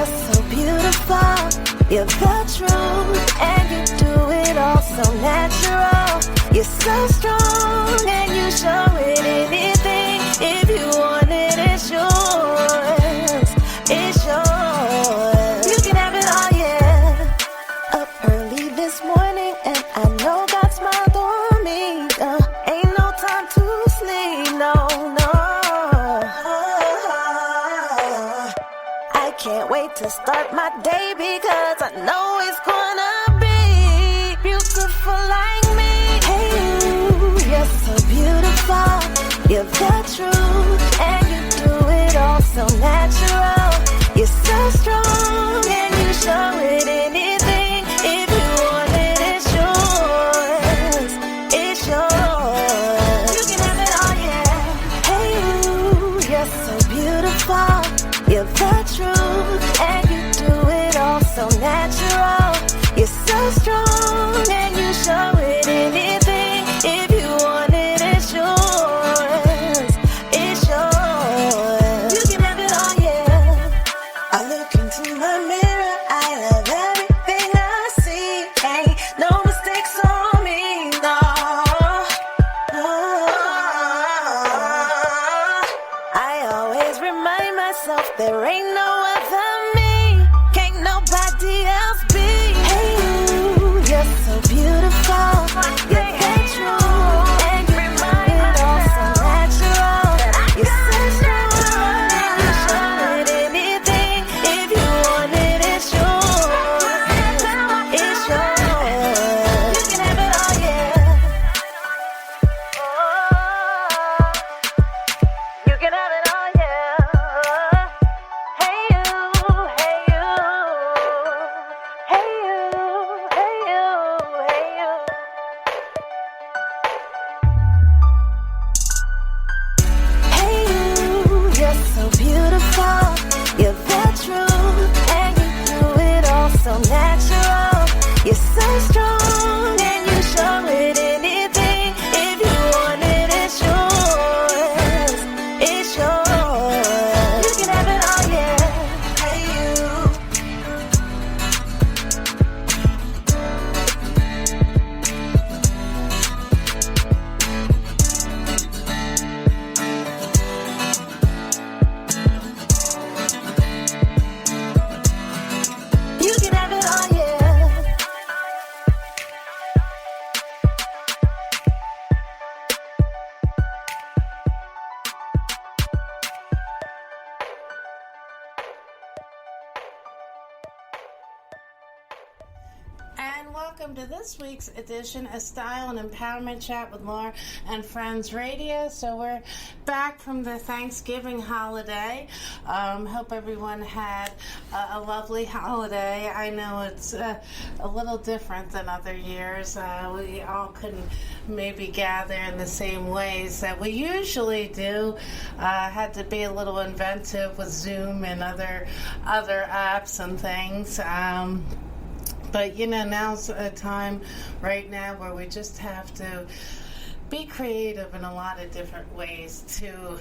you're so beautiful. You're the truth, and you do it all so natural. You're so strong, and you show it anything. If you want it, it's yours. It's yours. You can have it all, yeah. Up early this morning, and I know God smiled on me. Ain't no time to sleep, no. I can't wait to start my day because I know it's gonna be beautiful like me. Hey, you're so beautiful. You're the truth, and you do it all so natural. You're so strong, and you show it anything. If you want it, it's yours. It's yours. You can have it all, yeah. Hey, you're so beautiful. You're the truth, and you do it all so natural. You're so strong, and you show it anything. If you want it, it's yours. It's yours. You can have it all, yeah. I look into my mirror, I love everything I see. Ain't no mistakes on me, no. I always remind myself there ain't no other me. Can't nobody else be. Hey, you're so beautiful. You're the truth, and you do it all so natural. You're so strong, and you show it anything. If you want it, it's yours. It's yours. You can have it all, yeah. You can have it all, yeah. Hey you, hey you, hey you, hey you, hey you. Hey you, you're so beautiful. You're the truth, and you do it all so natural. You're so strong, and you show it anything. If you want it, it's yours. It's yours. You can have it all, yeah. Hey you. You can have it all, yeah. And welcome to this week's edition of Style and Empowerment Chat with Laura and Friends Radio. So we're back from the Thanksgiving holiday. Hope everyone had a lovely holiday. I know it's a little different than other years. We all couldn't maybe gather in the same ways that we usually do. Had to be a little inventive with Zoom and other apps and things. But, now's a time right now where we just have to be creative in a lot of different ways to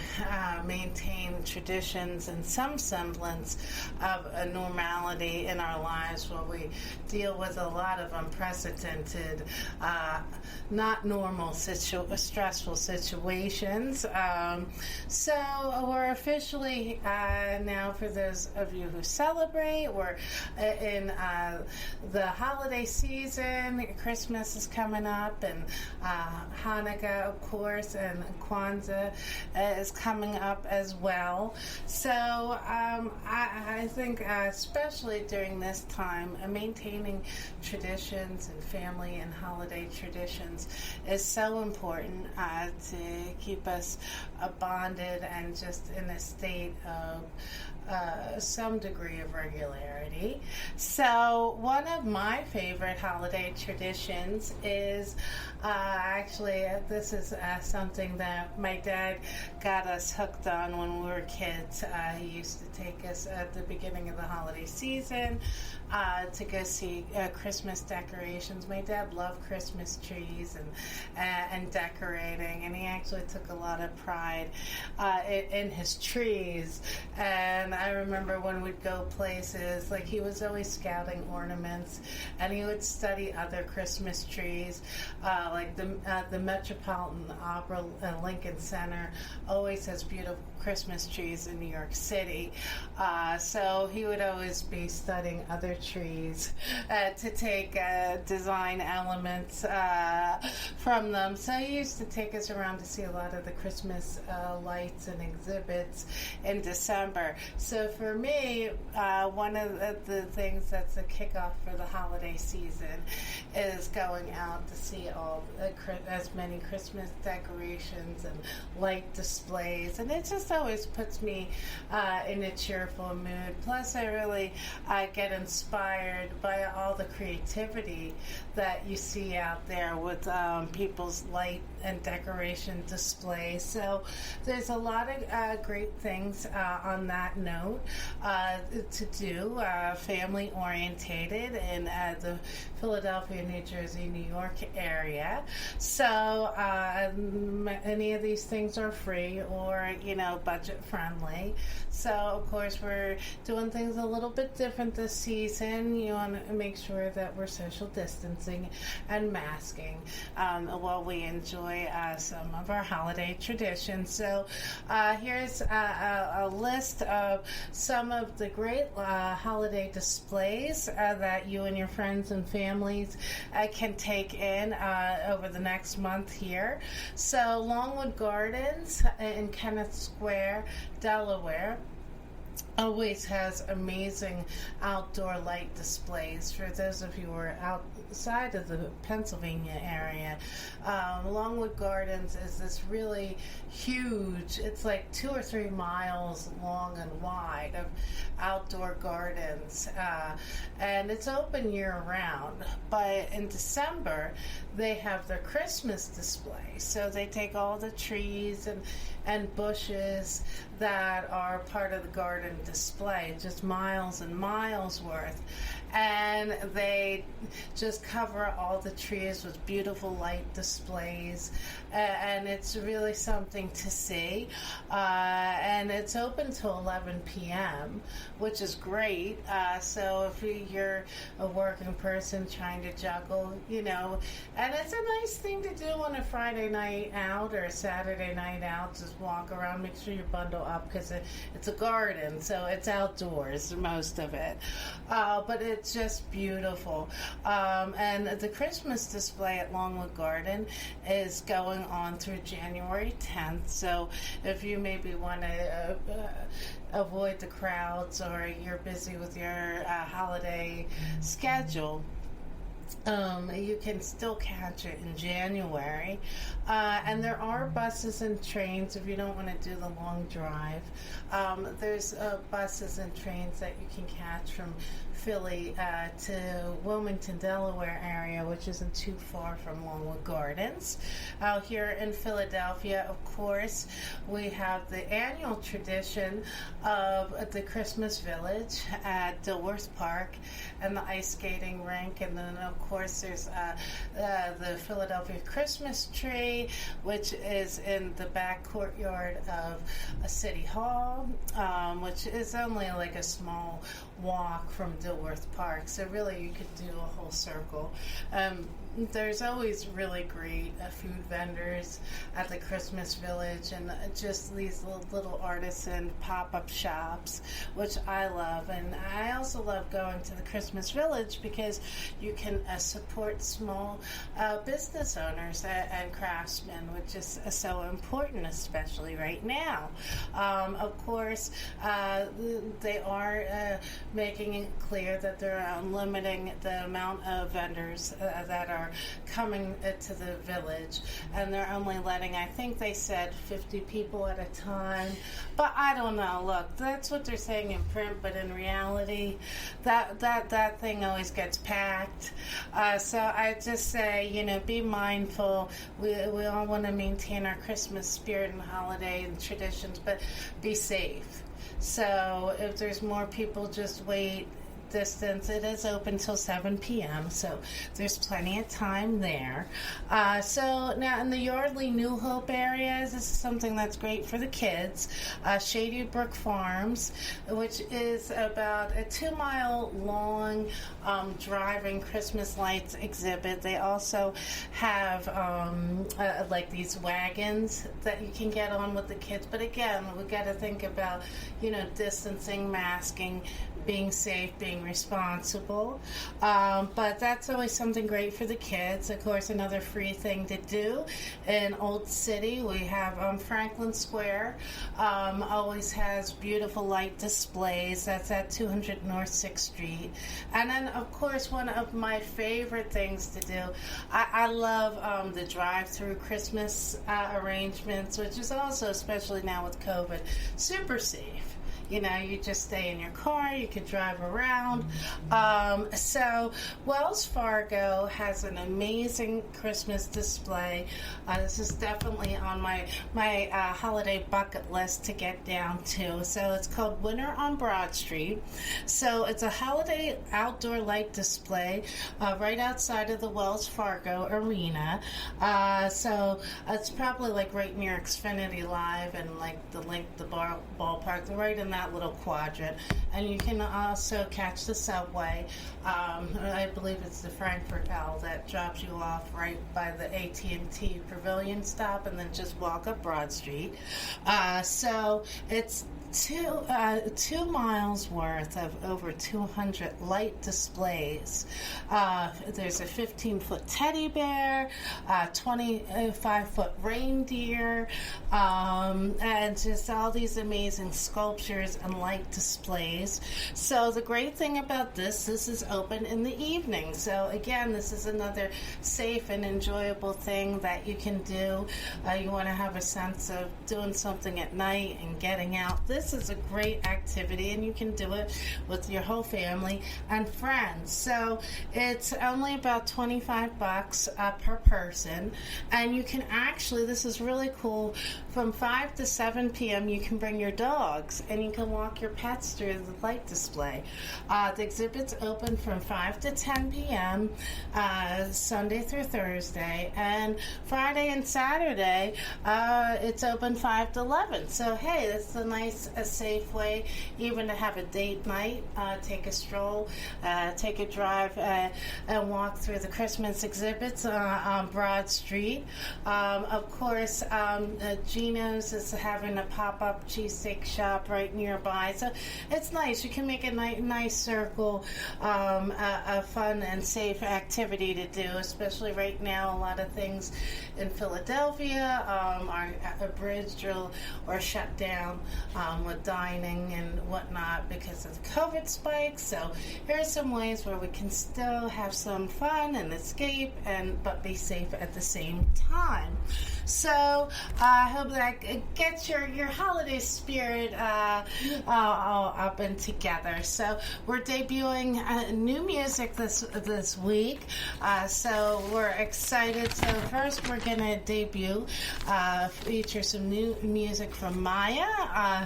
maintain traditions and some semblance of a normality in our lives while we deal with a lot of unprecedented, not normal, stressful situations. So we're officially now, for those of you who celebrate, we're in the holiday season. Christmas is coming up, and Hanukkah, of course, and Kwanzaa is coming up as well. So I think especially during this time, maintaining traditions and family and holiday traditions is so important to keep us bonded and just in a state of some degree of regularity. So one of my favorite holiday traditions is actually this is something that my dad got us hooked on when we were kids. He used to take us at the beginning of the holiday season to go see Christmas decorations. My dad loved Christmas trees and decorating, and he actually took a lot of pride in his trees. And And I remember when we'd go places, like he was always scouting ornaments, and he would study other Christmas trees, like the Metropolitan Opera Lincoln Center always has beautiful Christmas trees in New York City. So he would always be studying other trees to take design elements from them. So he used to take us around to see a lot of the Christmas lights and exhibits in December. So for me, one of the things that's a kickoff for the holiday season is going out to see as many Christmas decorations and light displays, and it just always puts me in a cheerful mood. Plus, I really get inspired by all the creativity that you see out there with people's light and decoration displays. So there's a lot of great things on that note to do, family orientated in the Philadelphia, New Jersey, New York area. So many of these things are free or, budget friendly. So of course we're doing things a little bit different this season. You want to make sure that we're social distancing and masking while we enjoy some of our holiday traditions. So here's a list of some of the great holiday displays that you and your friends and families can take in over the next month here. So Longwood Gardens in Kenneth Square, Delaware, always has amazing outdoor light displays. For those of you who are outside of the Pennsylvania area, Longwood Gardens is this really huge, it's like 2 or 3 miles long and wide of outdoor gardens, and it's open year round. But in December they have their Christmas display, so they take all the trees and bushes that are part of the garden display, just miles and miles worth, and they just cover all the trees with beautiful light displays, and it's really something to see. And it's open till 11 p.m., which is great. So if you're a working person trying to juggle, and it's a nice thing to do on a Friday night out or a Saturday night out, just walk around, make sure you bundle up, because it's a garden, so it's outdoors, most of it. But it's just beautiful. And the Christmas display at Longwood Garden is going on through January 10th. So if you maybe want to avoid the crowds, or you're busy with your holiday schedule, you can still catch it in January. And there are buses and trains if you don't want to do the long drive. There's buses and trains that you can catch from Philly to Wilmington, Delaware area, which isn't too far from Longwood Gardens. Out here in Philadelphia, of course, we have the annual tradition of the Christmas Village at Dilworth Park and the ice skating rink, and then of course there's the Philadelphia Christmas tree, which is in the back courtyard of a City Hall, which is only like a small walk from Dilworth Park, so really you could do a whole circle. There's always really great food vendors at the Christmas Village, and just these little artisan pop-up shops, which I love. And I also love going to the Christmas Village because you can support small business owners and craftsmen, which is so important, especially right now. Of course, they are making it clear that they're limiting the amount of vendors that are coming to the village, and they're only letting, I think they said, 50 people at a time, but I don't know. Look, that's what they're saying in print, but in reality that thing always gets packed. So I just say, be mindful. We all want to maintain our Christmas spirit and holiday and traditions, but be safe. So if there's more people, just wait distance. It is open till 7 p.m., so there's plenty of time there. So now in the Yardley New Hope areas, this is something that's great for the kids. Shady Brook Farms, which is about a 2-mile long driving Christmas lights exhibit. They also have like these wagons that you can get on with the kids. But again, we got to think about, distancing, masking, being safe, being responsible. But that's always something great for the kids. Of course, another free thing to do in Old City, we have Franklin Square. Always has beautiful light displays. That's at 200 North 6th Street. And then, of course, one of my favorite things to do, I love the drive-through Christmas arrangements, which is also, especially now with COVID, super safe. You just stay in your car, you could drive around. So Wells Fargo has an amazing Christmas display. This is definitely on my holiday bucket list to get down to. So it's called Winter on Broad Street. So it's a holiday outdoor light display right outside of the Wells Fargo Arena. So it's probably like right near Xfinity Live and like the ballpark. They're right in that little quadrant, and you can also catch the subway. I believe it's the Frankfurt L that drops you off right by the AT&T Pavilion stop, and then just walk up Broad Street. So it's 2 miles worth of over 200 light displays. There's a 15-foot teddy bear, 25-foot reindeer, and just all these amazing sculptures and light displays. So the great thing about this is open in the evening. So again, this is another safe and enjoyable thing that you can do. You want to have a sense of doing something at night and getting out. This is a great activity, and you can do it with your whole family and friends. So it's only about $25 per person, and you can actually, this is really cool, from 5 to 7 p.m. you can bring your dogs and you can walk your pets through the light display. The exhibit's open from 5 to 10 p.m. Sunday through Thursday, and Friday and Saturday it's open 5 to 11. So hey, it's a safe way even to have a date night, take a stroll, take a drive, and walk through the Christmas exhibits on Broad Street. Of course, Gino's is having a pop-up cheesesteak shop right nearby, so it's nice. You can make a nice circle, a fun and safe activity to do, especially right now. A lot of things in Philadelphia are abridged or shut down with dining and whatnot because of the COVID spike. So here are some ways where we can still have some fun and escape, but be safe at the same time. So I hope that gets your holiday spirit all up and together. So we're debuting new music this week. So we're excited. So first we're going to debut, feature some new music from Maya,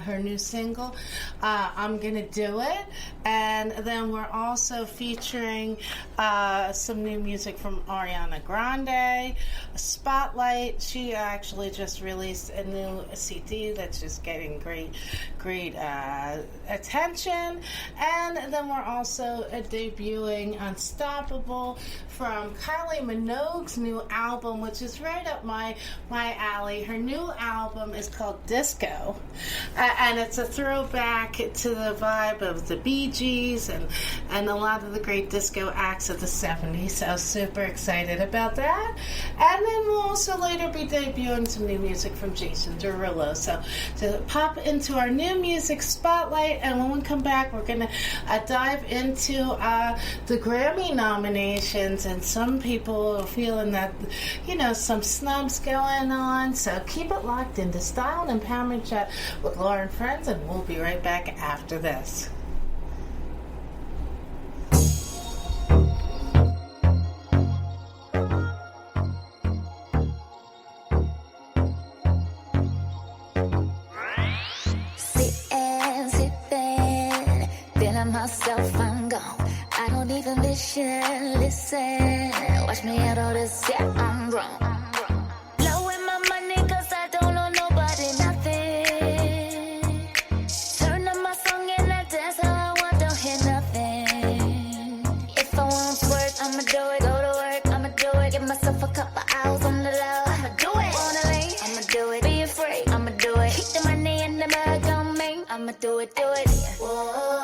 her new single, I'm Gonna Do It. And then we're also featuring some new music from Ariana Grande, Spotlight. She actually just released a new CD that's just getting great attention. And then we're also debuting Unstoppable from Kylie Minogue's new album, which is right up my alley. Her new album is called Disco, and it's a throwback to the vibe of the Bee Gees and a lot of the great disco acts of the 70s. So super excited about that. And then we'll also later be debuting some new music from Jason Derulo. So to pop into our new music spotlight, and when we come back, we're going to dive into the Grammy nominations, and some people are feeling that, some snubs going on. So keep it locked into Style and Empowerment Chat with Laura and Friends, and we'll be right back after this. Sipping, feeling myself, I'm gone. need permission. Listen, watch me out all this, yeah, I'm wrong. Blowing my money cause I don't owe nobody nothing. Turn up my song and I dance how I want, don't hear nothing. If I want work, I'ma do it. Go to work, I'ma do it. Give myself a couple hours on the low, I'ma do it. Wanna lean, I'ma do it. Be afraid, I'ma do it. Keep the money in the bag on me, I'ma do it, do it. Whoa.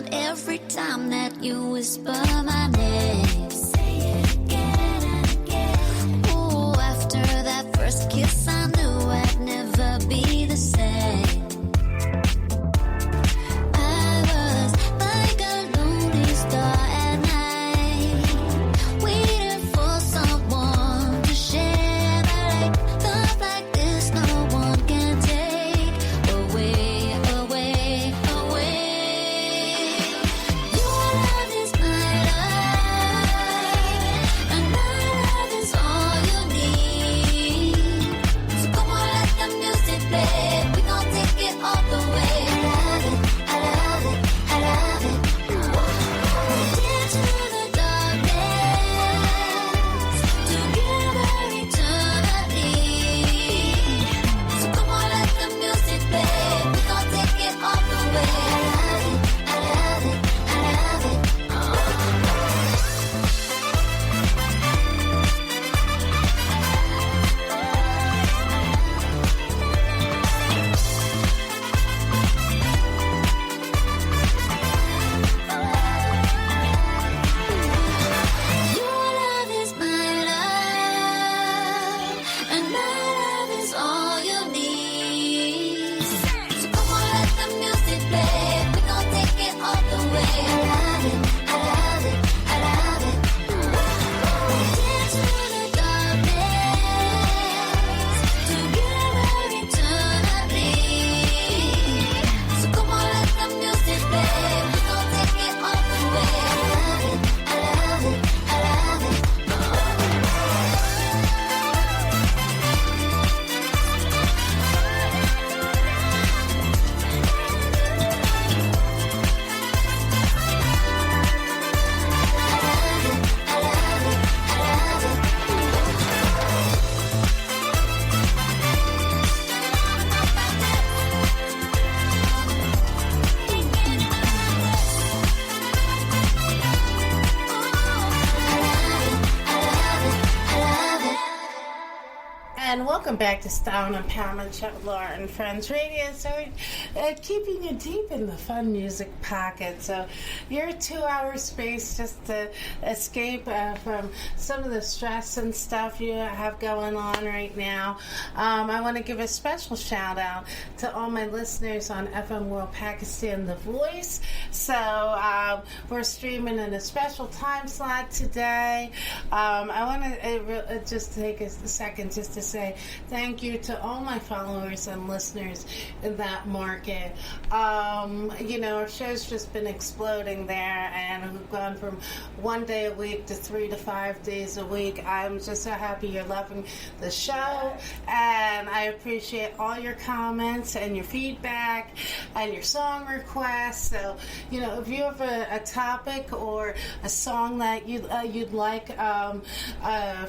but every time that you whisper my name, say it again and again. Ooh, after that first kiss, I knew I'd never be the same. I was like a lonely star at night, waiting for someone to share the light. Love like this, no one can take away, away, away. Your love is my life, and my love is all you need. So come on, let the music play. We gon' take it all the way. I love it, I love it, I love it. Into the darkness, together eternally. So come on, let the music play. We gon' take it all the way. I love it, I love it, I love Your love is my love, and my love is all you need. So come on, let the music play. We gon' take it all the way. I love it, I love it, I love it. Into the darkness, together eternally. So come on, let the music play. We gon' take it all the way. I love it, I love it, I love it. And welcome back to Style and Empowerment Chat with Laura and Friends Radio. So keeping you deep in the fun music pocket. So your 2-hour space just to escape from some of the stress and stuff you have going on right now. I want to give a special shout out to all my listeners on FM World Pakistan, The Voice. So we're streaming in a special time slot today. I want to just take a second just to say thank you to all my followers and listeners in that market. Our show's just been exploding there, and we've gone from 1 day a week to 3 to 5 days a week. I'm just so happy you're loving the show, and I appreciate all your comments and your feedback and your song requests. So, if you have a topic or a song that you'd like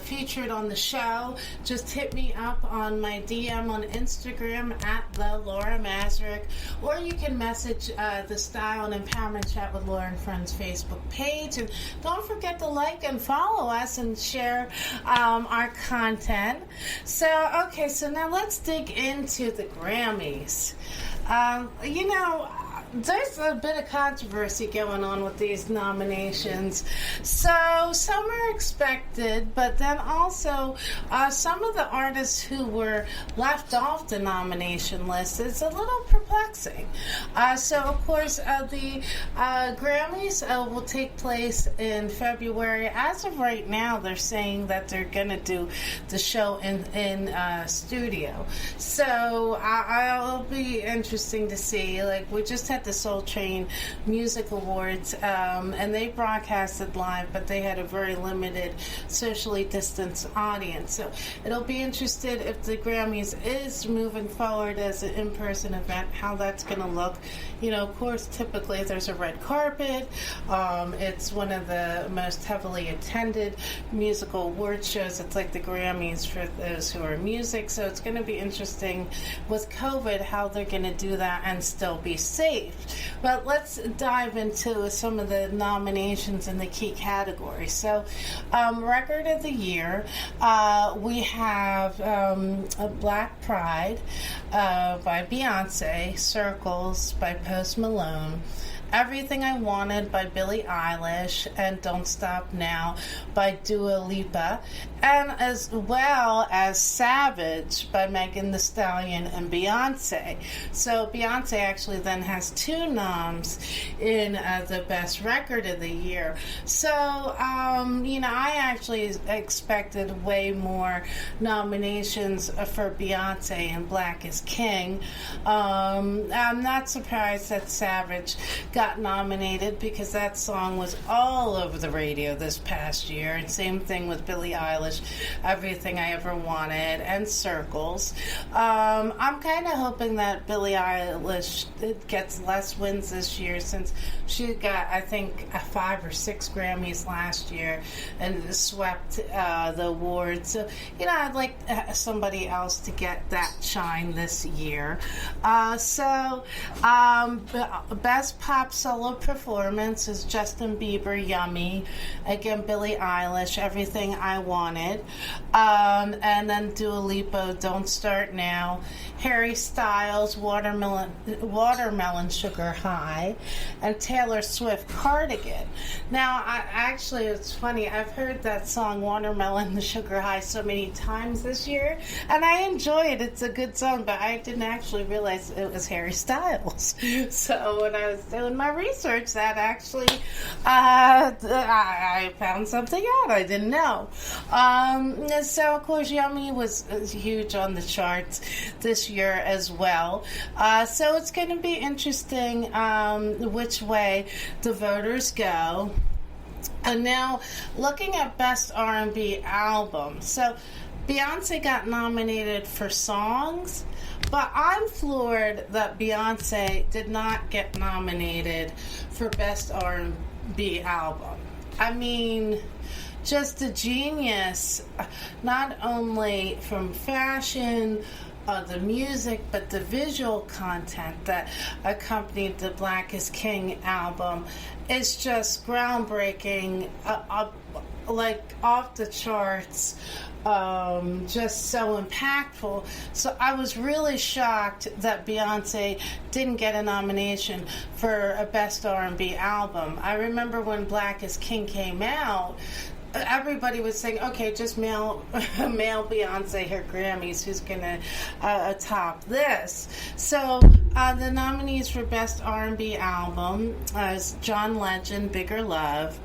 featured on the show, just hit me up on my DM on Instagram at the Laura Mazurek, or you can message the Style and Empowerment Chat with Laura and Friends Facebook page. And don't forget to like and follow us and share our content. So now let's dig into the Grammys. There's a bit of controversy going on with these nominations. So some are expected, but then also some of the artists who were left off the nomination list, it's a little perplexing. So of course the Grammys will take place in February. As of right now, they're saying that they're going to do the show in studio. So it'll be interesting to see. Like, we just had the Soul Train Music Awards, and they broadcasted live, but they had a very limited socially distanced audience. So it'll be interesting if the Grammys is moving forward as an in-person event, how that's going to look. Of course, typically there's a red carpet. It's one of the most heavily attended musical award shows. It's like the Grammys for those who are music. So it's going to be interesting with COVID how they're going to do that and still be safe. But let's dive into some of the nominations in the key categories. So, Record of the Year, we have Black Pride by Beyonce, Circles by Post Malone, Everything I Wanted by Billie Eilish and Don't Stop Now by Dua Lipa, and as well as Savage by Megan Thee Stallion and Beyonce. So Beyonce actually then has 2 noms in the Best Record of the Year. So, I actually expected way more nominations for Beyonce and Black is King. I'm not surprised that Savage got nominated because that song was all over the radio this past year. And same thing with Billie Eilish, Everything I Ever Wanted, and Circles. I'm kind of hoping that Billie Eilish gets less wins this year since she got, I think, 5 or 6 Grammys last year and swept the awards. So, I'd like somebody else to get that shine this year. Best Pop Solo Performance is Justin Bieber, Yummy. Again, Billie Eilish, Everything I Wanted. And then Dua Lipa, Don't Start Now. Harry Styles, Watermelon Sugar High. And Taylor Swift, Cardigan. Now, it's funny, I've heard that song, Watermelon Sugar High, so many times this year, and I enjoy it. It's a good song, but I didn't actually realize it was Harry Styles. So when I was doing my research, that actually, I found something out I didn't know. So, of course, Yummy was huge on the charts this year as well. So it's going to be interesting which way the voters go. And now, looking at Best R&B Album. So, Beyonce got nominated for songs, but I'm floored that Beyonce did not get nominated for Best R&B Album. I mean, just a genius, not only from fashion, the music, but the visual content that accompanied the Black is King album is just groundbreaking, like off the charts, just so impactful. So I was really shocked that Beyonce didn't get a nomination for a Best R&B album. I remember when Black is King came out, everybody was saying, okay, just mail Beyonce her Grammys. Who's going to top this? So the nominees for Best R&B Album is John Legend, Bigger Love,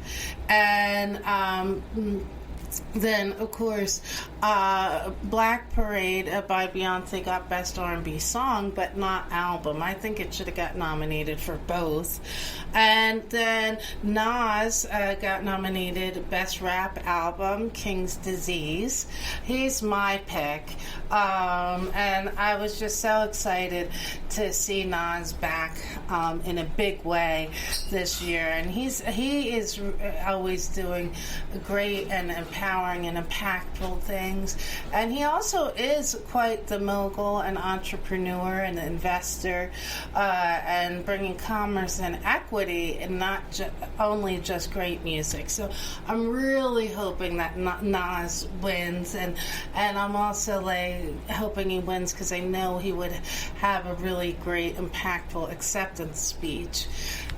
and then, of course, Black Parade by Beyonce got Best R&B Song, but not Album. I think it should have got nominated for both. And then Nas got nominated Best Rap Album, King's Disease. He's my pick. And I was just so excited to see Nas back in a big way this year. And he is always doing great and empowering and impactful things. And he also is quite the mogul and entrepreneur and investor, and bringing commerce and equity and not only just great music. So I'm really hoping that Nas wins, and I'm also hoping he wins because I know he would have a really great, impactful acceptance speech.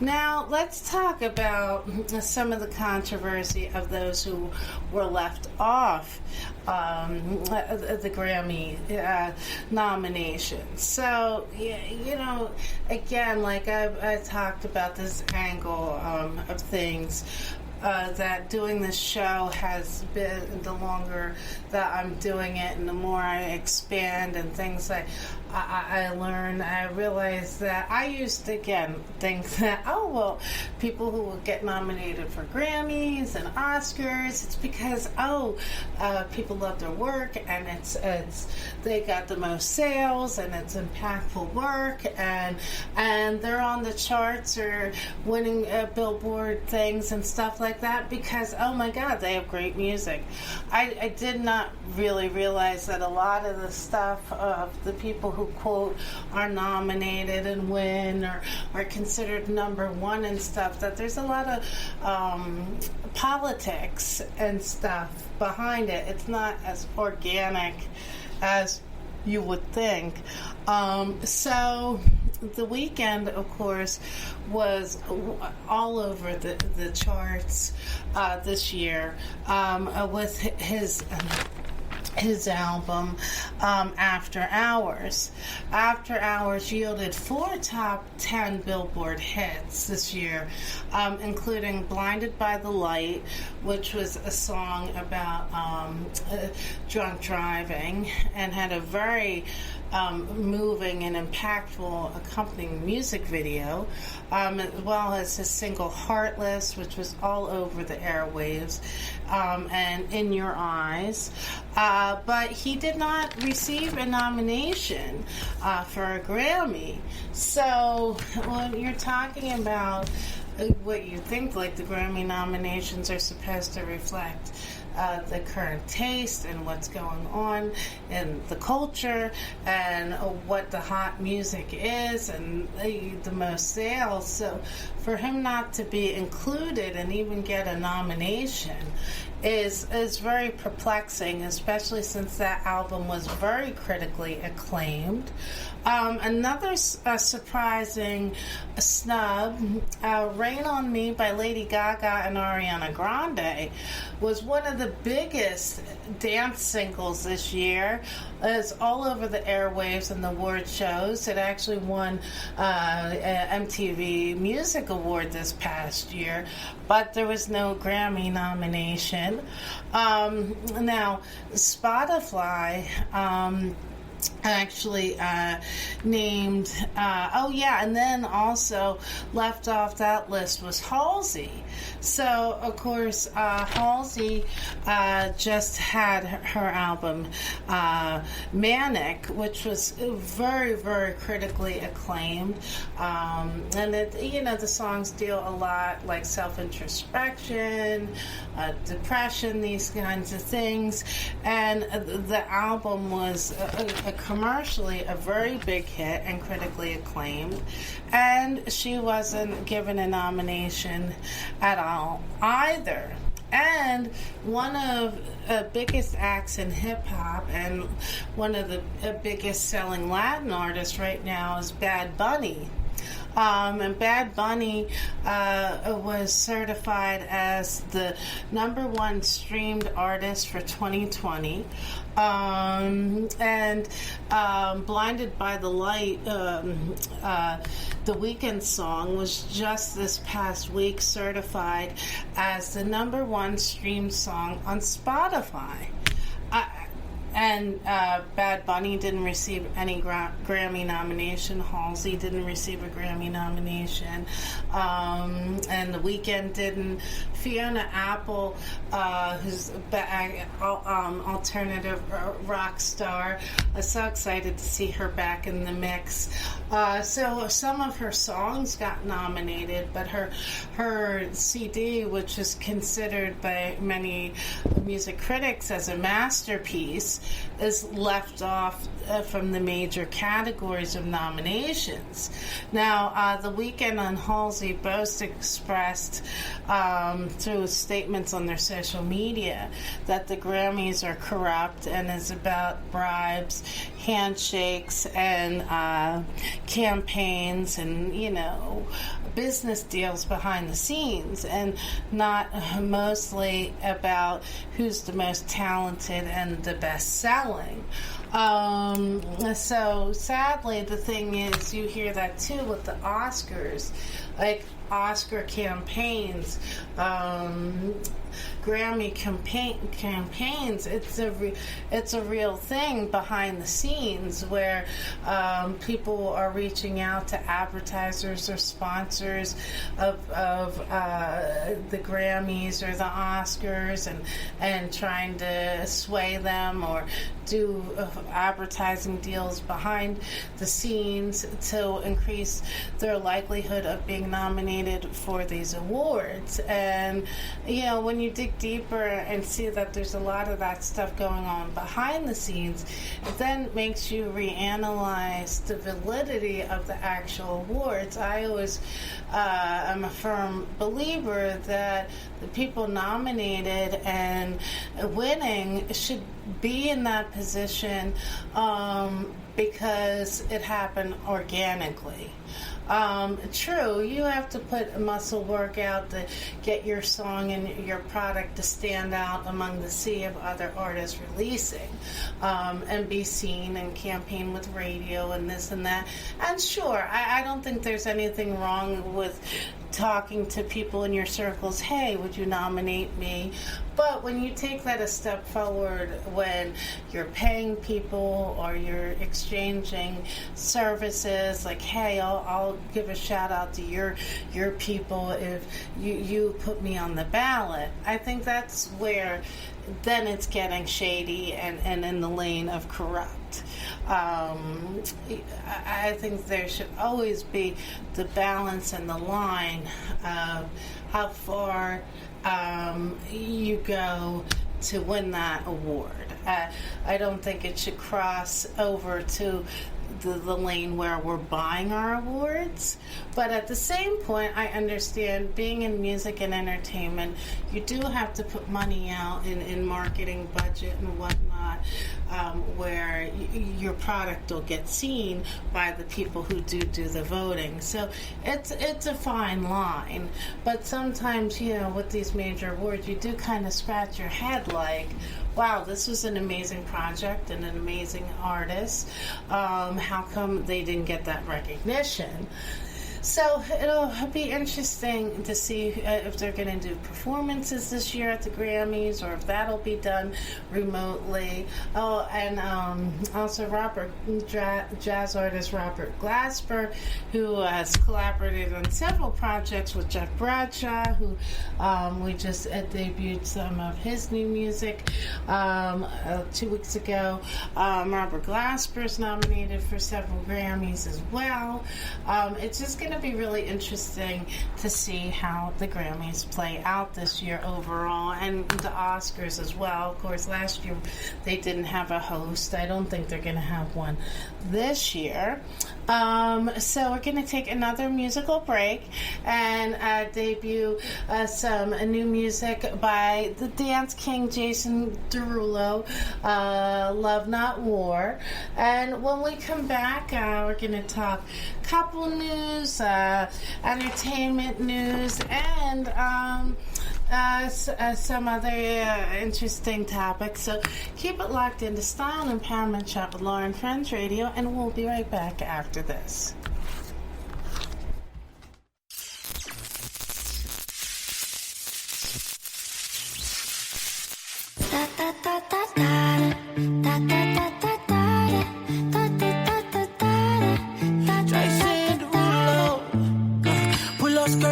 Now, let's talk about some of the controversy of those who were left off the Grammy nominations. So, again, like I talked about this angle of things, that doing this show has been, the longer that I'm doing it and the more I expand and things I learn, I realize that I used to, again, think that, people who will get nominated for Grammys and Oscars, it's because, people love their work and it's they got the most sales and it's impactful work and they're on the charts or winning Billboard things and stuff like that because, oh my God, they have great music. I did not really realize that a lot of the stuff of the people who, quote, are nominated and win or are considered number one and stuff, that there's a lot of politics and stuff behind it. It's not as organic as you would think. So The Weeknd, of course, was all over the charts this year with his album After Hours. After Hours yielded 4 top 10 Billboard hits this year, including Blinded by the Light, which was a song about drunk driving and had a very moving and impactful accompanying music video, as well as his single Heartless, which was all over the airwaves, and In Your Eyes. But he did not receive a nomination for a Grammy. So when you're talking about what you think like the Grammy nominations are supposed to reflect the current taste and what's going on in the culture and what the hot music is and the most sales. So for him not to be included and even get a nomination is very perplexing, especially since that album was very critically acclaimed. Another surprising snub, Rain on Me by Lady Gaga and Ariana Grande, was one of the biggest dance singles this year. It's all over the airwaves and the award shows. It actually won an MTV Music Award this past year, but there was no Grammy nomination. Now, Spotify actually named, and then also left off that list was Halsey. So, of course, Halsey just had her album Manic, which was very, very critically acclaimed. And the songs deal a lot like self-introspection, depression, these kinds of things. And the album was commercially a very big hit and critically acclaimed, and she wasn't given a nomination at all either. And one of the biggest acts in hip-hop and one of the biggest selling Latin artists right now is Bad Bunny. And Bad Bunny was certified as the #1 streamed artist for 2020. Blinded by the Light, the Weeknd song, was just this past week certified as the #1 streamed song on Spotify. And Bad Bunny didn't receive any Grammy nomination. Halsey didn't receive a Grammy nomination. And The Weeknd didn't. Fiona Apple, who's an alternative rock star, I was so excited to see her back in the mix. So some of her songs got nominated, but her CD, which is considered by many music critics as a masterpiece, is left off from the major categories of nominations. Now, The Weeknd and Halsey both expressed through statements on their social media that the Grammys are corrupt and is about bribes, handshakes, and campaigns and, business deals behind the scenes, and not mostly about who's the most talented and the best selling. So sadly, the thing is, you hear that too with the Oscars, like Oscar campaigns, Grammy campaigns. It's a real thing behind the scenes where people are reaching out to advertisers or sponsors of the Grammys or the Oscars and trying to sway them or do advertising deals behind the scenes to increase their likelihood of being nominated for these awards. And when you dig deeper and see that there's a lot of that stuff going on behind the scenes, it then makes you reanalyze the validity of the actual awards. I always am a firm believer that the people nominated and winning should be in that position because it happened organically. True, you have to put muscle work out to get your song and your product to stand out among the sea of other artists releasing, and be seen and campaign with radio and this and that. And sure, I don't think there's anything wrong with talking to people in your circles, hey, would you nominate me? But when you take that a step forward, when you're paying people or you're exchanging services, like, hey, I'll give a shout out to your people if you put me on the ballot, I think that's where then it's getting shady and in the lane of corrupt. I think there should always be the balance and the line of how far you go to win that award. I don't think it should cross over to the lane where we're buying our awards, but at the same point, I understand being in music and entertainment, you do have to put money out in marketing budget and whatnot, where your product will get seen by the people who do the voting. So it's a fine line, but sometimes, with these major awards, you do kind of scratch your head like, wow, this was an amazing project and an amazing artist. How come they didn't get that recognition? So it'll be interesting to see if they're going to do performances this year at the Grammys or if that'll be done remotely. Oh, and also jazz artist Robert Glasper, who has collaborated on several projects with Jeff Bradshaw, who we just debuted some of his new music 2 weeks ago. Robert Glasper's nominated for several Grammys as well. It's just going to be really interesting to see how the Grammys play out this year overall, and the Oscars as well. Of course, last year they didn't have a host. I don't think they're going to have one this year. So we're going to take another musical break and debut some new music by the dance king Jason Derulo, Love Not War. And when we come back, we're going to talk couple news, entertainment news, and some other interesting topics. So keep it locked into Style and Empowerment Chat with Laura and Friends Radio, and we'll be right back after this.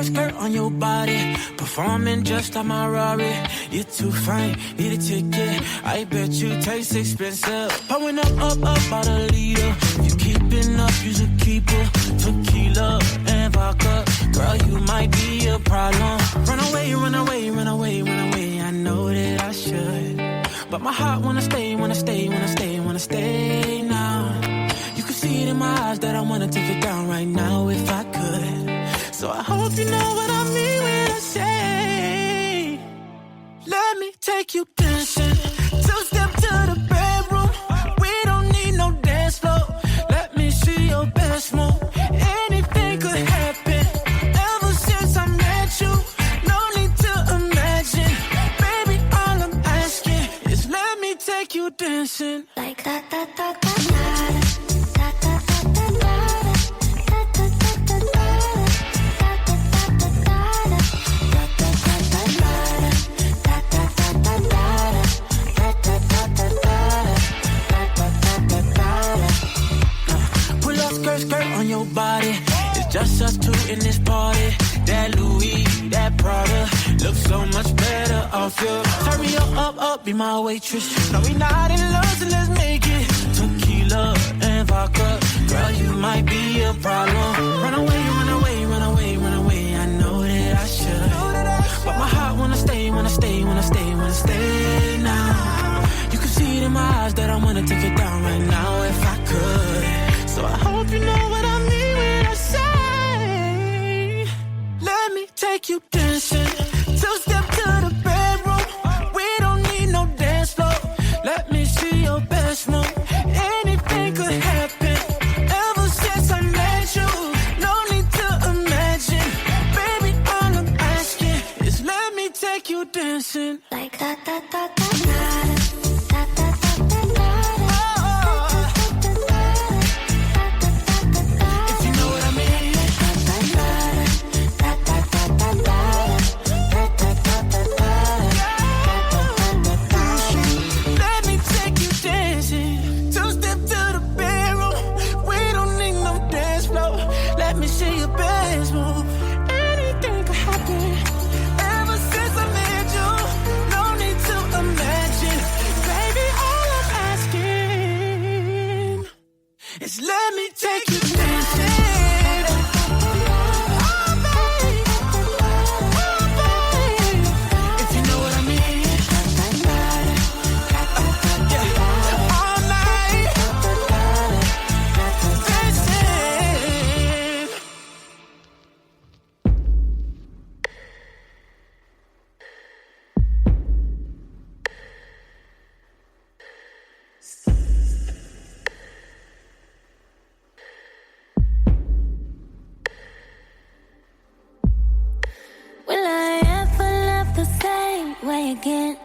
Skirt on your body, performing just like my Rari. You're too fine, need a ticket. I bet you taste expensive. Pouring up out a leader. If you keeping up, you should keep her. Tequila and vodka, girl, you might be a problem. Run away, run away, run away, run away. I know that I should, but my heart wanna stay, wanna stay, wanna stay, wanna stay now. You can see it in my eyes that I wanna take it down right now if I could. So I hope you know what I mean when I say, let me take you dancing. Two-step to the bedroom. We don't need no dance floor. Let me see your best move. Anything could happen. Ever since I met you, no need to imagine. Baby, all I'm asking is let me take you dancing. Like that, that, that, that, that. Skirt on your body, it's just us two in this party. That Louis, that Prada, looks so much better off you. Hurry up, be my waitress. No, we not in love, so let's make it. Tequila and vodka, girl, you might be a problem. Run away, run away, run away, run away. I know that I should, but my heart wanna stay, wanna stay, wanna stay, wanna stay now. You can see it in my eyes that I wanna take it down right now if I could. So I hope you know what I mean when I say, let me take you dancing. Two-step to the bedroom. We don't need no dance floor. Let me see your best move. Anything could happen. you dancing. Like da da da da da da da da da. If you know what I mean. Let me take you dancing. Two-step to the bedroom. We don't need no dance floor. Let me see your best move. Anything could happen. Ever since I met you, no need to imagine. Baby, all I'm asking is let me take you dancing. Will I ever love the same way again?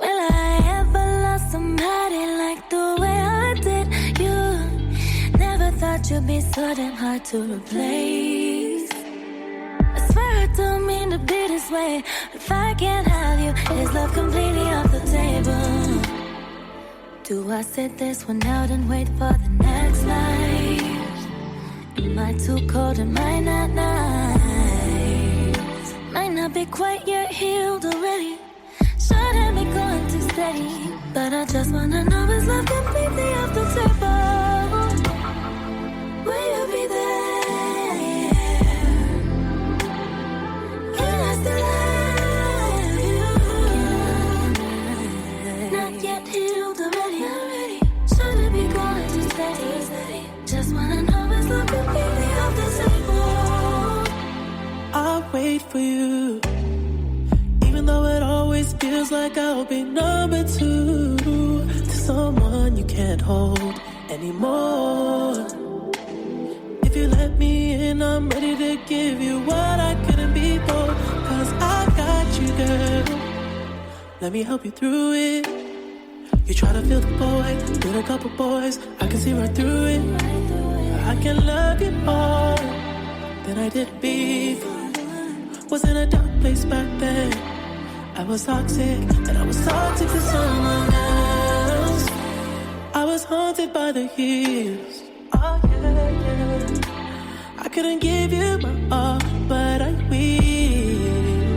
Will I ever love somebody like the way I did you? Never thought you'd be so damn hard to replace. I swear I don't mean to be this way. If I can't have you, is love completely off the table? Do I sit this one out and wait for the next night? Am I too cold? Am I not nice? Might not be quite yet healed already. Shouldn't be going too steady. But I just wanna know, is love completely off the table? Will you be there? Can I still love you? Not yet healed already. Shouldn't be going too steady. Just wanna know, is love completely off the table? I'll wait for you, even though it always feels like I'll be number two to someone you can't hold anymore. If you let me in, I'm ready to give you what I couldn't before. Cause I got you, girl. Let me help you through it. You try to feel the void with a couple boys, I can see right through it. I can love you more than I did before. Was in a dark place back then. I was toxic, and I was toxic to someone else. I was haunted by the years. Oh yeah. I couldn't give you my all, but I will.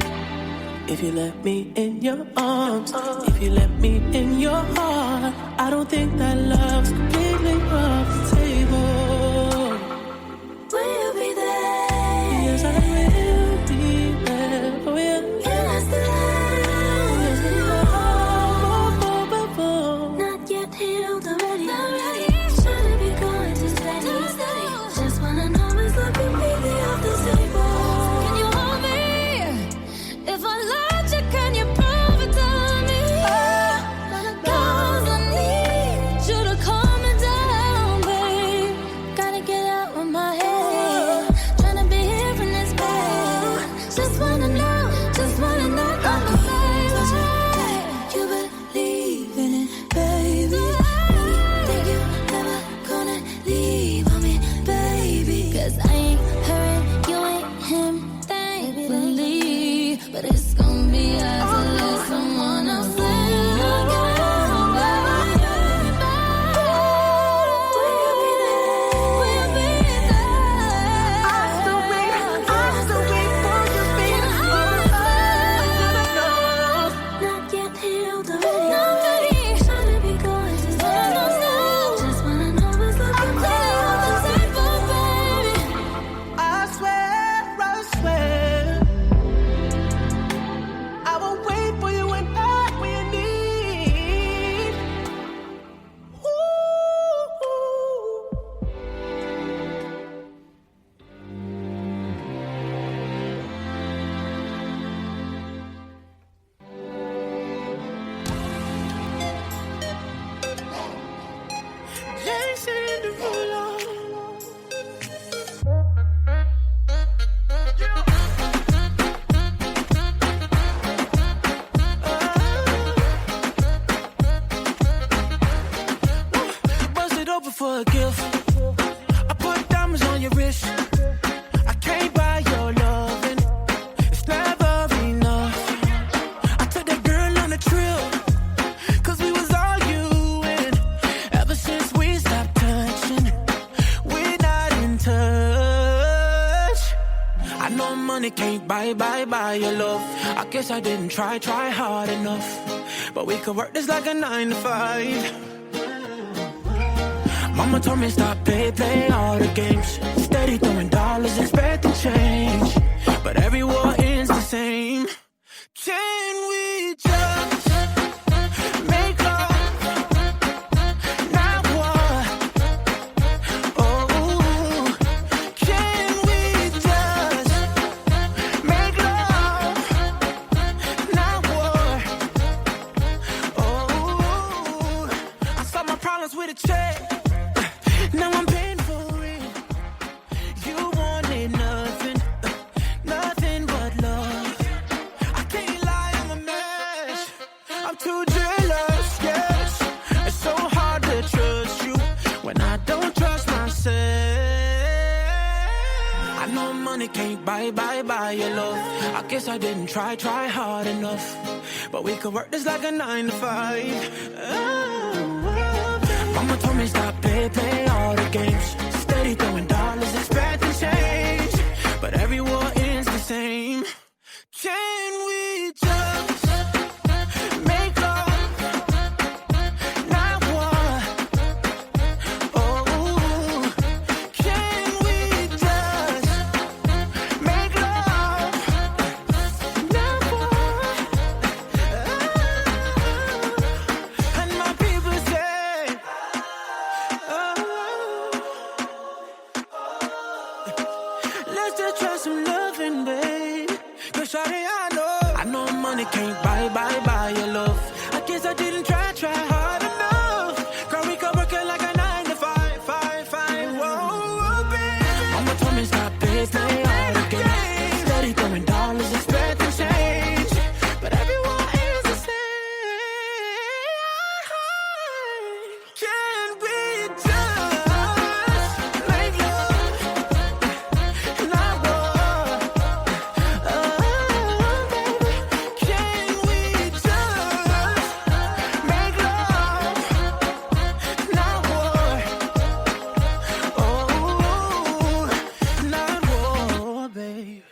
If you let me in your arms, if you let me in your heart, I don't think that love's completely off the table. Will you be there? Yes, I will be there. Oh yeah. Can I still love you? Not yet healed already. Shouldn't be going too steady. Just wanna know, is love completely off the table? Can you hold me? If I loved you, can you prove it to me? Cause I need you to calm me down, babe. Gotta get out of my head. Tryna be here in this bed. Just wanna know, I'm the favorite. You believe in it, baby. Think you never gonna leave on me, baby. Cause I ain't her, you ain't him, thankfully. But it's gonna be hard to let someone else in. money can't buy your love. I guess I didn't try hard enough. But we could work this like a 9 to 5. Mama told me stop, play all the games. Steady throwing dollars, expecting change. But every war ends the same. Can we just make love, not war? Oh, can we just make love, not war? Oh, I solved my problems with a check. Now I'm paying for it. You wanted nothing, nothing but love. I can't lie, I'm a mess. I'm too jealous, yes. It's so hard to trust you when I don't trust myself. I know money can't buy your love. I guess I didn't try hard enough. But we could work this like a 9 to 5. Mama told me stop, play all the games. Steady throwing dollars, expecting change. But every war ends the same. Can we just make love, not war? Oh, can we just make love, not war? And my people say, let's just try some loving, babe. Cause shawty, I know money can't buy your love. I guess I didn't try hard enough. Girl, we could work it like a 9 to 5. Whoa, baby. Mama told me stop, play all the games. Steady throwing dollars, expecting change. But everyone is the same. Can we just make love, not war? Oh, baby, can we just make love, not war? Oh, not war, babe.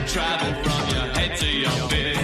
Travel from your head to your feet.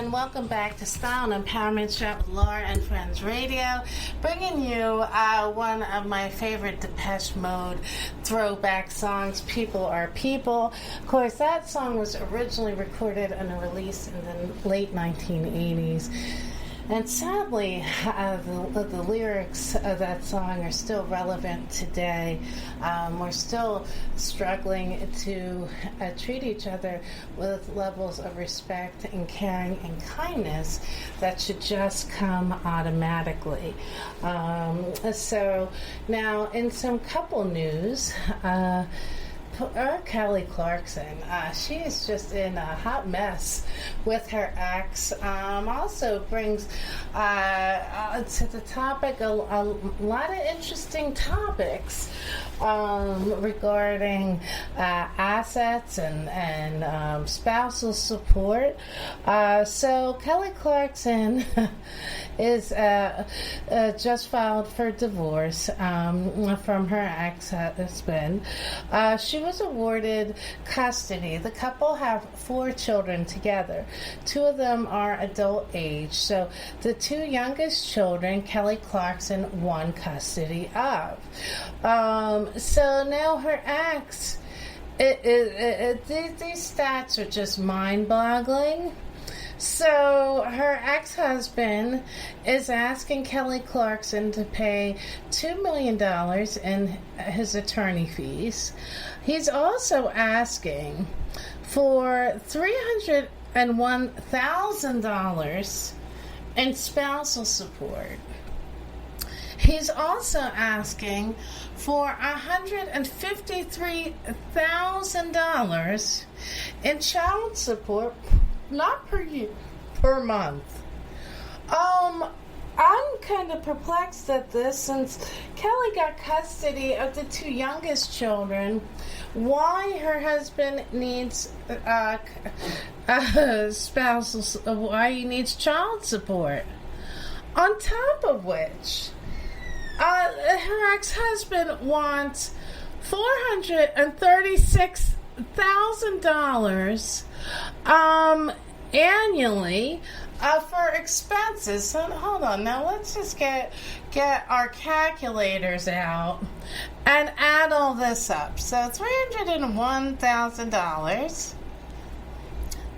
and welcome back to Style and Empowerment Chat with Laura and Friends Radio, bringing you one of my favorite Depeche Mode throwback songs, People Are People. Of course, that song was originally recorded and released in the late 1980s. And sadly, the lyrics of that song are still relevant today. We're still struggling to treat each other with levels of respect and caring and kindness that should just come automatically. So now, in some couple news, Kelly Clarkson, she is just in a hot mess with her ex. Also brings to the topic a lot of interesting topics regarding assets and spousal support. So Kelly Clarkson is just filed for divorce from her ex-husband. She was awarded custody. The couple have 4 children together. 2 of them are adult age. So the 2 youngest children, Kelly Clarkson won custody of. So now her ex, these stats are just mind-boggling. So her ex-husband is asking Kelly Clarkson to pay $2 million in his attorney fees. He's also asking for $301,000 in spousal support. He's also asking for $153,000 in child support, not per year, per month. I'm kind of perplexed at this, since Kelly got custody of the 2 youngest children. Why her husband needs why he needs child support? On top of which, her ex-husband wants $436,000 annually for expenses. So hold on, now let's just get our calculators out and add all this up. So $301,000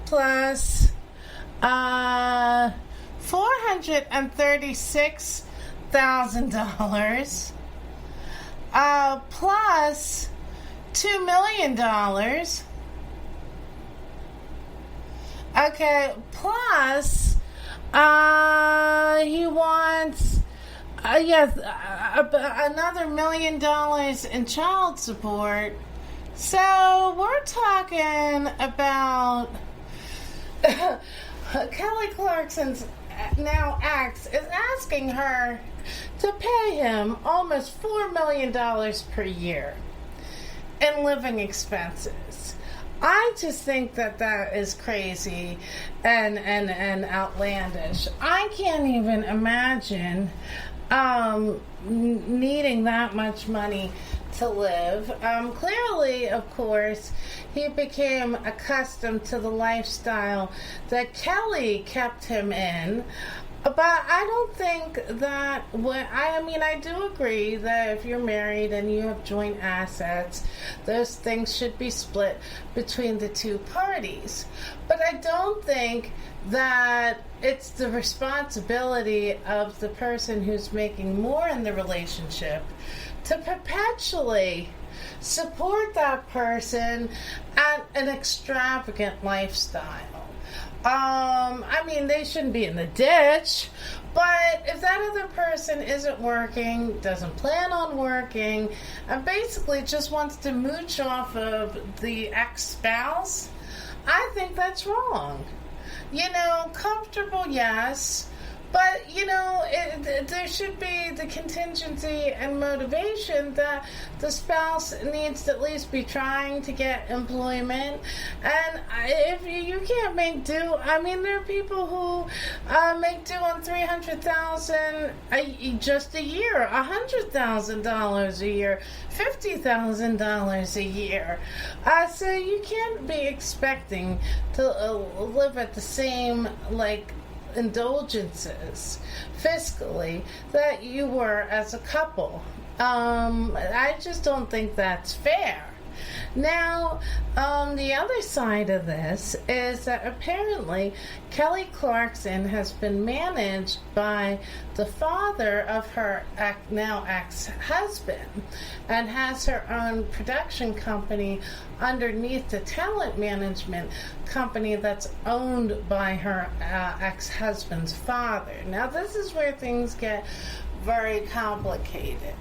plus $436,000 plus $2 million. Okay, plus he wants another $1 million in child support. So we're talking about Kelly Clarkson's now ex is asking her to pay him almost $4 million per year in living expenses. I just think that is crazy and outlandish. I can't even imagine needing that much money to live. Clearly, of course, he became accustomed to the lifestyle that Kelly kept him in. But I don't think that I do agree that if you're married and you have joint assets, those things should be split between the 2 parties. But I don't think that it's the responsibility of the person who's making more in the relationship to perpetually support that person at an extravagant lifestyle. They shouldn't be in the ditch, but if that other person isn't working, doesn't plan on working, and basically just wants to mooch off of the ex-spouse, I think that's wrong. Comfortable, yes, But, there should be the contingency and motivation that the spouse needs to at least be trying to get employment. And if you can't make do, there are people who make do on $300,000 just a year, $100,000 a year, $50,000 a year. So you can't be expecting to live at the same, indulgences fiscally that you were as a couple. I just don't think that's fair. Now, the other side of this is that apparently Kelly Clarkson has been managed by the father of her now ex-husband and has her own production company underneath the talent management company that's owned by her ex-husband's father. Now, this is where things get very complicated.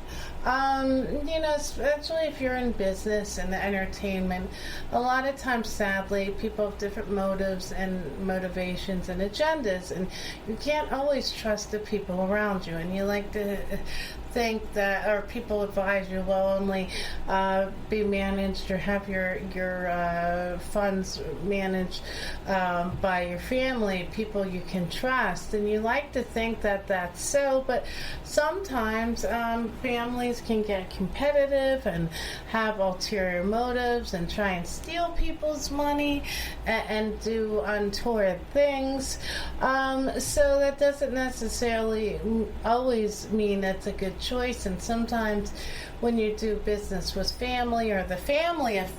Especially if you're in business and entertainment, a lot of times, sadly, people have different motives and motivations and agendas, and you can't always trust the people around you, and you like to think that, or people advise you, only be managed or have your funds managed by your family, people you can trust, and you like to think that that's so, but sometimes families can get competitive and have ulterior motives and try and steal people's money and do untoward things. So that doesn't necessarily always mean that's a good choice, and sometimes when you do business with family or the family of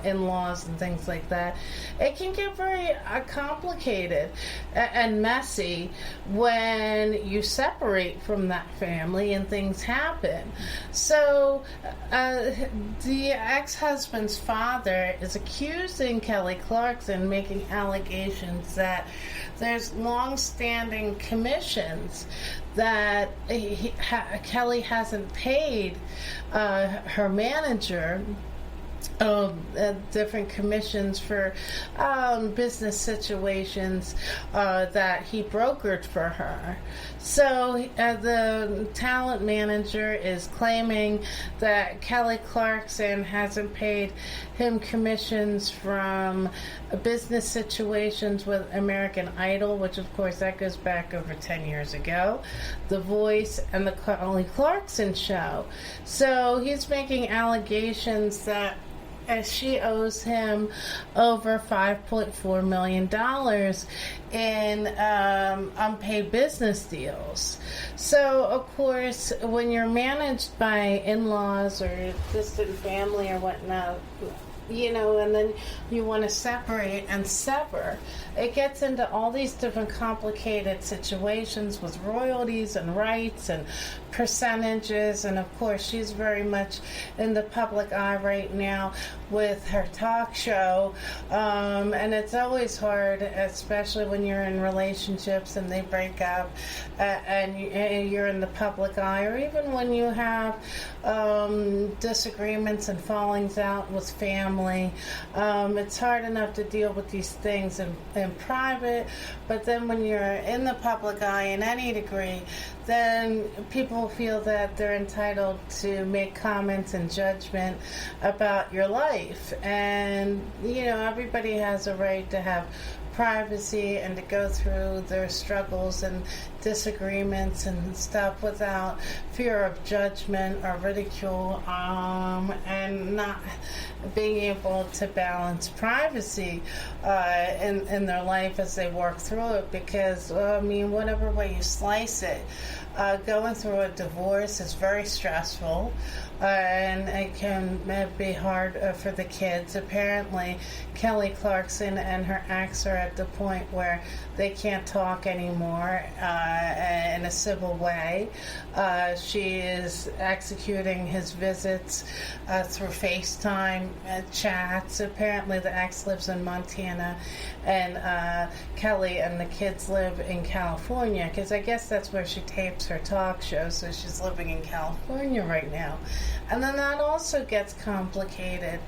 in-laws and things like that, it can get very complicated and messy when you separate from that family and things happen. So the ex-husband's father is accusing Kelly Clarkson, making allegations that there's long-standing commissions that Kelly hasn't paid her manager different commissions for business situations that he brokered for her. So the talent manager is claiming that Kelly Clarkson hasn't paid him commissions from business situations with American Idol, which of course that goes back over 10 years ago, The Voice, and the Kelly Clarkson Show. So he's making allegations that she owes him over $5.4 million in unpaid business deals. So, of course, when you're managed by in-laws or distant family or whatnot, and then you want to separate and sever, it gets into all these different complicated situations with royalties and rights and percentages. And of course, she's very much in the public eye right now with her talk show, and it's always hard, especially when you're in relationships and they break up and you're in the public eye, or even when you have disagreements and fallings out with family. It's hard enough to deal with these things in private, but then when you're in the public eye in any degree, then people feel that they're entitled to make comments and judgment about your life. And, everybody has a right to have privacy and to go through their struggles and disagreements and stuff without fear of judgment or ridicule, and not being able to balance privacy in their life as they work through it, because whatever way you slice it, going through a divorce is very stressful, and it can be hard for the kids. Apparently, Kelly Clarkson and her ex are at the point where they can't talk anymore in a civil way. She is executing his visits through FaceTime chats. Apparently, the ex lives in Montana, and Kelly and the kids live in California, because I guess that's where she tapes her talk show, so she's living in California right now. And then that also gets complicated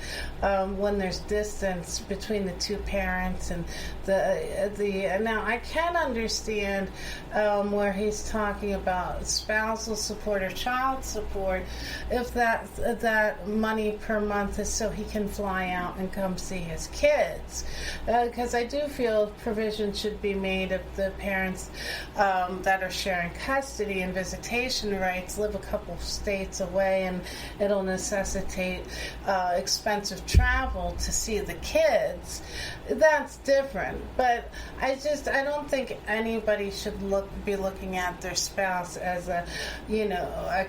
when there's distance between the two parents and the. Now I can understand where he's talking about spousal support or child support, if that money per month is so he can fly out and come see his kids, because I do feel provision should be made if the parents that are sharing custody and visitation rights live a couple states away, and it'll necessitate expensive travel to see the kids. That's different, but I don't think anybody should be looking at their spouse as a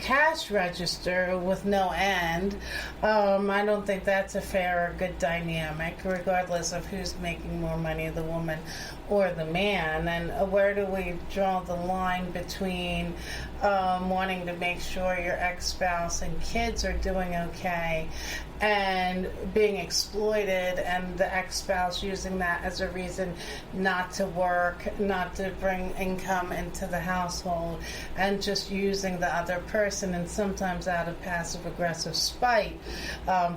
cash register with no end. I don't think that's a fair or good dynamic, regardless of who's making more money, the woman or the man. And where do we draw the line between wanting to make sure your ex-spouse and kids are doing okay and being exploited, and the ex-spouse using that as a reason not to work, not to bring income into the household, and just using the other person, and sometimes out of passive-aggressive spite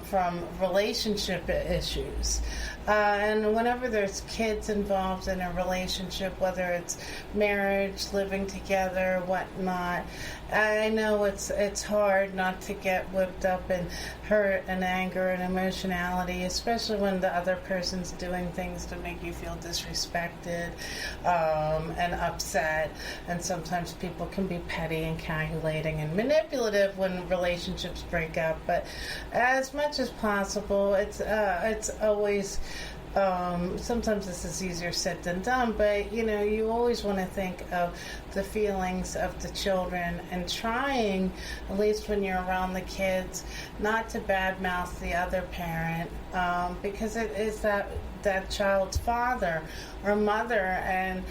from relationship issues. And whenever there's kids involved in a relationship, whether it's marriage, living together, whatnot, I know it's hard not to get whipped up in hurt and anger and emotionality, especially when the other person's doing things to make you feel disrespected and upset. And sometimes people can be petty and calculating and manipulative when relationships break up. But as much as possible, it's always. Sometimes this is easier said than done, but you always want to think of the feelings of the children and trying, at least when you're around the kids, not to badmouth the other parent, because it is that child's father or mother, and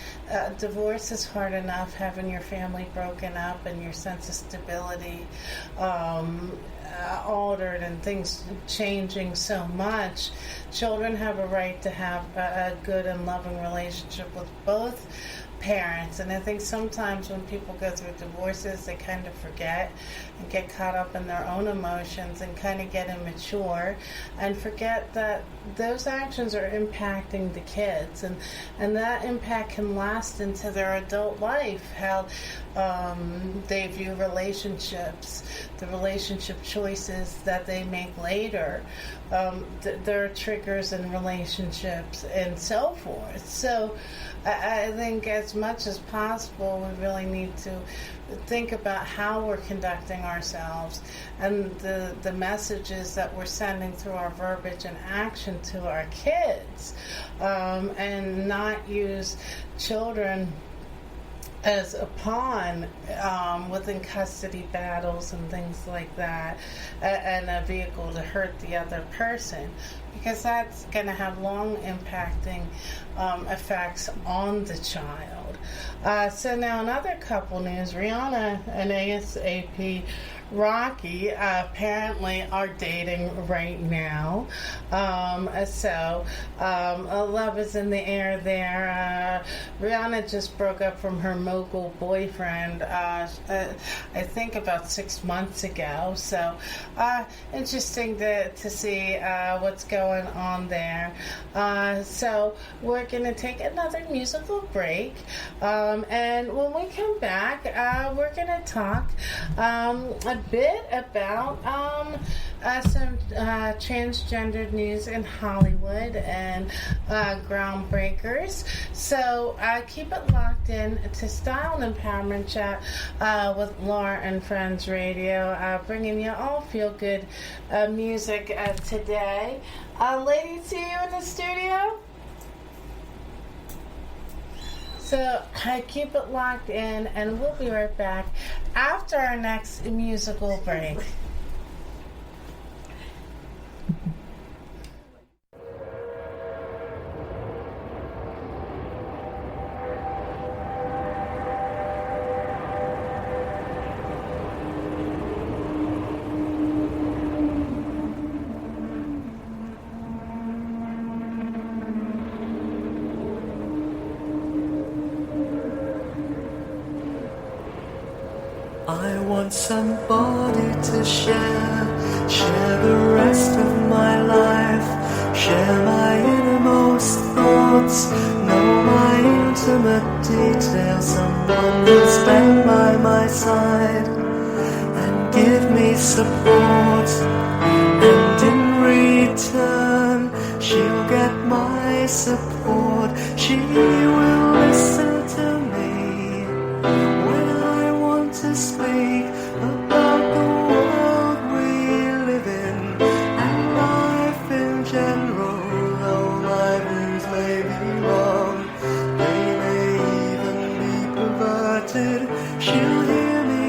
divorce is hard enough, having your family broken up and your sense of stability altered and things changing so much. Children have a right to have a good and loving relationship with both parents, and I think sometimes when people go through divorces, they kind of forget and get caught up in their own emotions and kind of get immature and forget that those actions are impacting the kids, and that impact can last into their adult life, how they view relationships, the relationship choices that they make later, their triggers in relationships, and so forth. So I think as much as possible, we really need to think about how we're conducting ourselves and the messages that we're sending through our verbiage and action to our kids, and not use children as a pawn within custody battles and things like that, and a vehicle to hurt the other person, because that's going to have long impacting effects on the child. So now another couple news, Rihanna and ASAP Rocky apparently are dating right now. So love is in the air there. Rihanna just broke up from her mogul boyfriend, I think about 6 months ago. So interesting to see what's going on there. So we're going to take another musical break. And when we come back, we're going to talk a bit about some transgendered news in Hollywood and groundbreakers. So keep it locked in to Style and Empowerment Chat with Laura and Friends Radio, bringing you all feel-good music today. Ladies, see you in the studio. So keep it locked in, and we'll be right back after our next musical break. I want somebody to share the rest of my life, share my innermost thoughts, know my intimate details, someone who'll stand by my side and give me support, and in return she'll get my support. She will listen to me when I want to speak about the world we live in and life in general. Though my views may be wrong, they may even be perverted, she'll hear me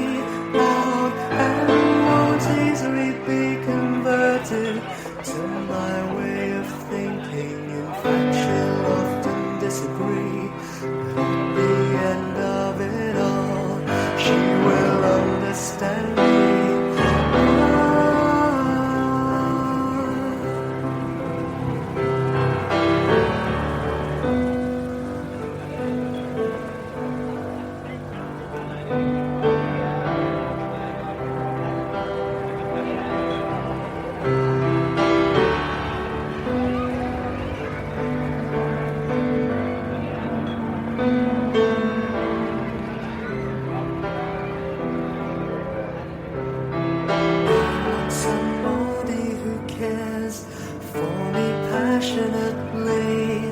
out and won't easily be converted to my way of thinking. In fact, she'll often disagree, but at the end of it all, she will understand me. Somebody who cares for me passionately,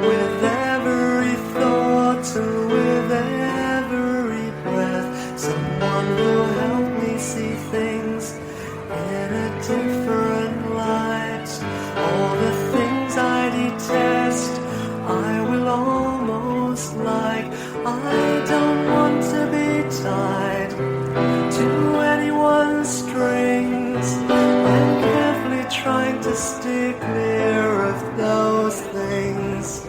with every thought and with every breath. Someone who'll help me see things in a different light. All the things I detest, I will almost like. I don't want to be tied to anyone's strings. I'm carefully trying to steer clear of those things.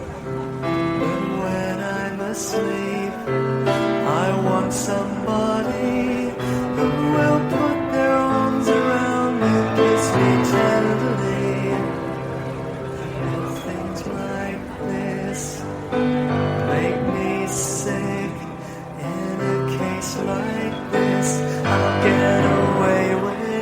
But when I'm asleep, I want somebody who will put their arms around me, kiss me tenderly. And things like this make me sick. In a case like this, I'll get away with it.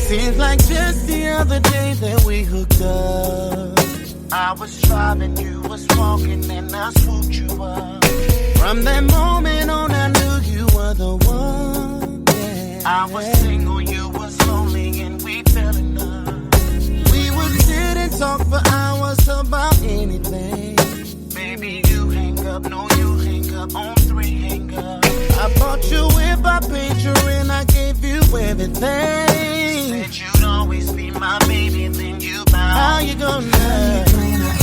Seems like just the other day that we hooked up. I was driving, you was walking, and I swooped you up. From that moment on, I knew you were the one. Yeah. I was single, you was lonely, and we fell in love. We would sit and talk for hours about anything. Baby, you hang up, no, you hang up, on 3 hang up. I bought you whip, I paid you, and I gave you everything. Said you'd always be my baby, then you bowed. How you gonna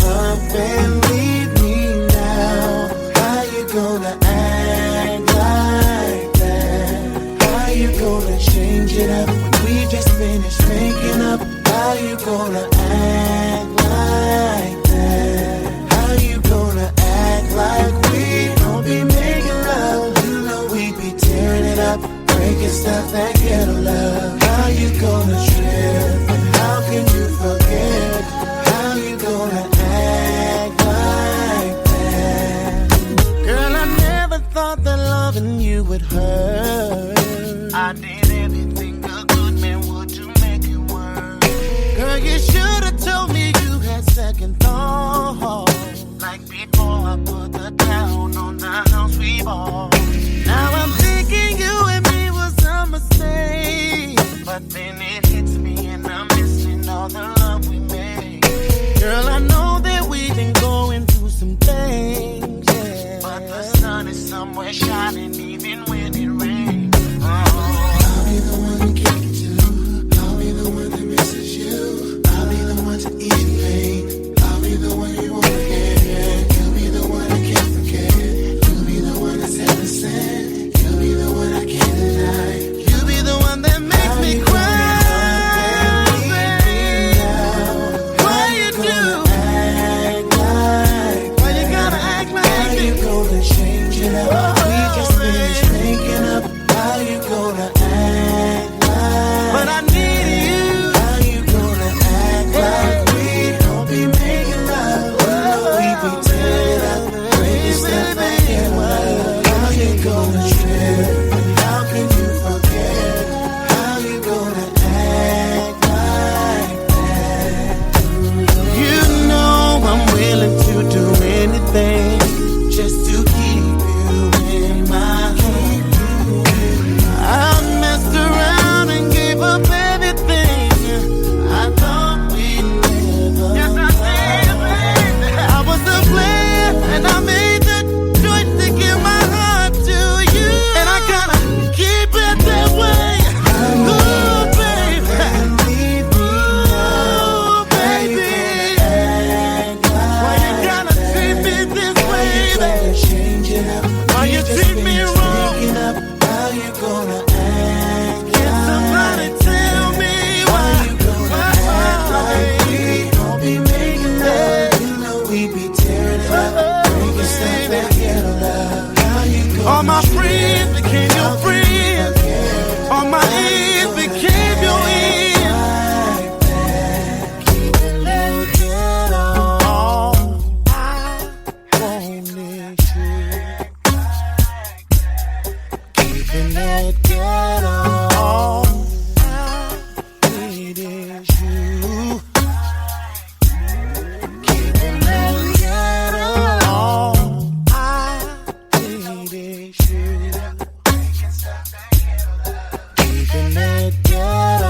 up and leave me now? How you gonna act like that? How you gonna change it up when we just finished making up? How you gonna act like that? How you gonna act like we don't be making love? You know we be tearing it up, breaking stuff that get a love. How you gonna trip? And how can you forget? How you gonna act like that? Girl, I never thought that loving you would it hurt. I did everything a good man would to make it work. Girl, you should have told me you had second thoughts. Like before I put the down on the house we bought. Now I'm thinking you and me was a mistake. But then it hits me and I'm missing all the love we made. Girl, I know that we've been going through some things, yeah. But the sun is somewhere shining even when it rains. I'll be the one to kick it to. I'll be the one that misses you. I'll be the one to ease your pain. I'll be the one you wanna get. You'll be the one I can't forget. You'll be the one that's heaven sent. You'll be the one I can't deny. You'll be the one that makes me cry. All my friends became your friends. All my ends became your ends. Keeping it ghetto. I wanted you. Keeping it ghetto. I needed you. Keeping it ghetto.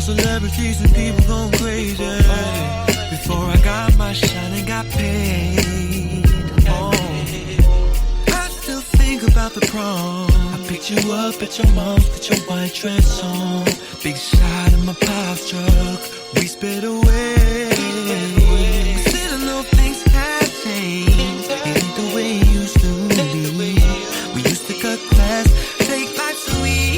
Celebrities and people going crazy. Before I got my shine and got paid. I still think about the prom. I picked you up at your mom's, put your white dress on. Big shot in my pop truck. We sped away. Still the little things have changed. It ain't the way it used to be. We used to cut class, take life so easy.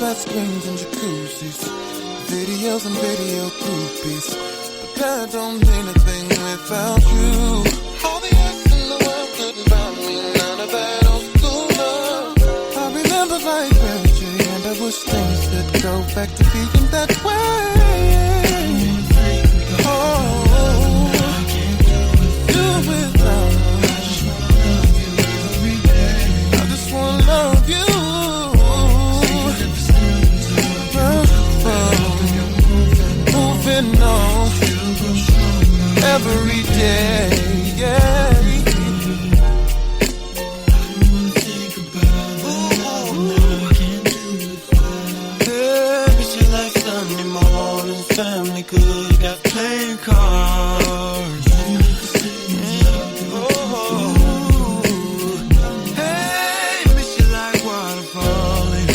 flat screens and jacuzzis, videos and video groupies. But that don't mean a thing without you. All the earth in the world couldn't buy me none of that old school love. I remember like Mary J, and I wish things could go back to being that way. Every day, yeah. Miss you like Sunday mornings, family good, got playing cards. Hey, miss you like water falling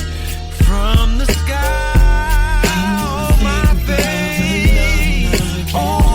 from the sky on my face. Oh,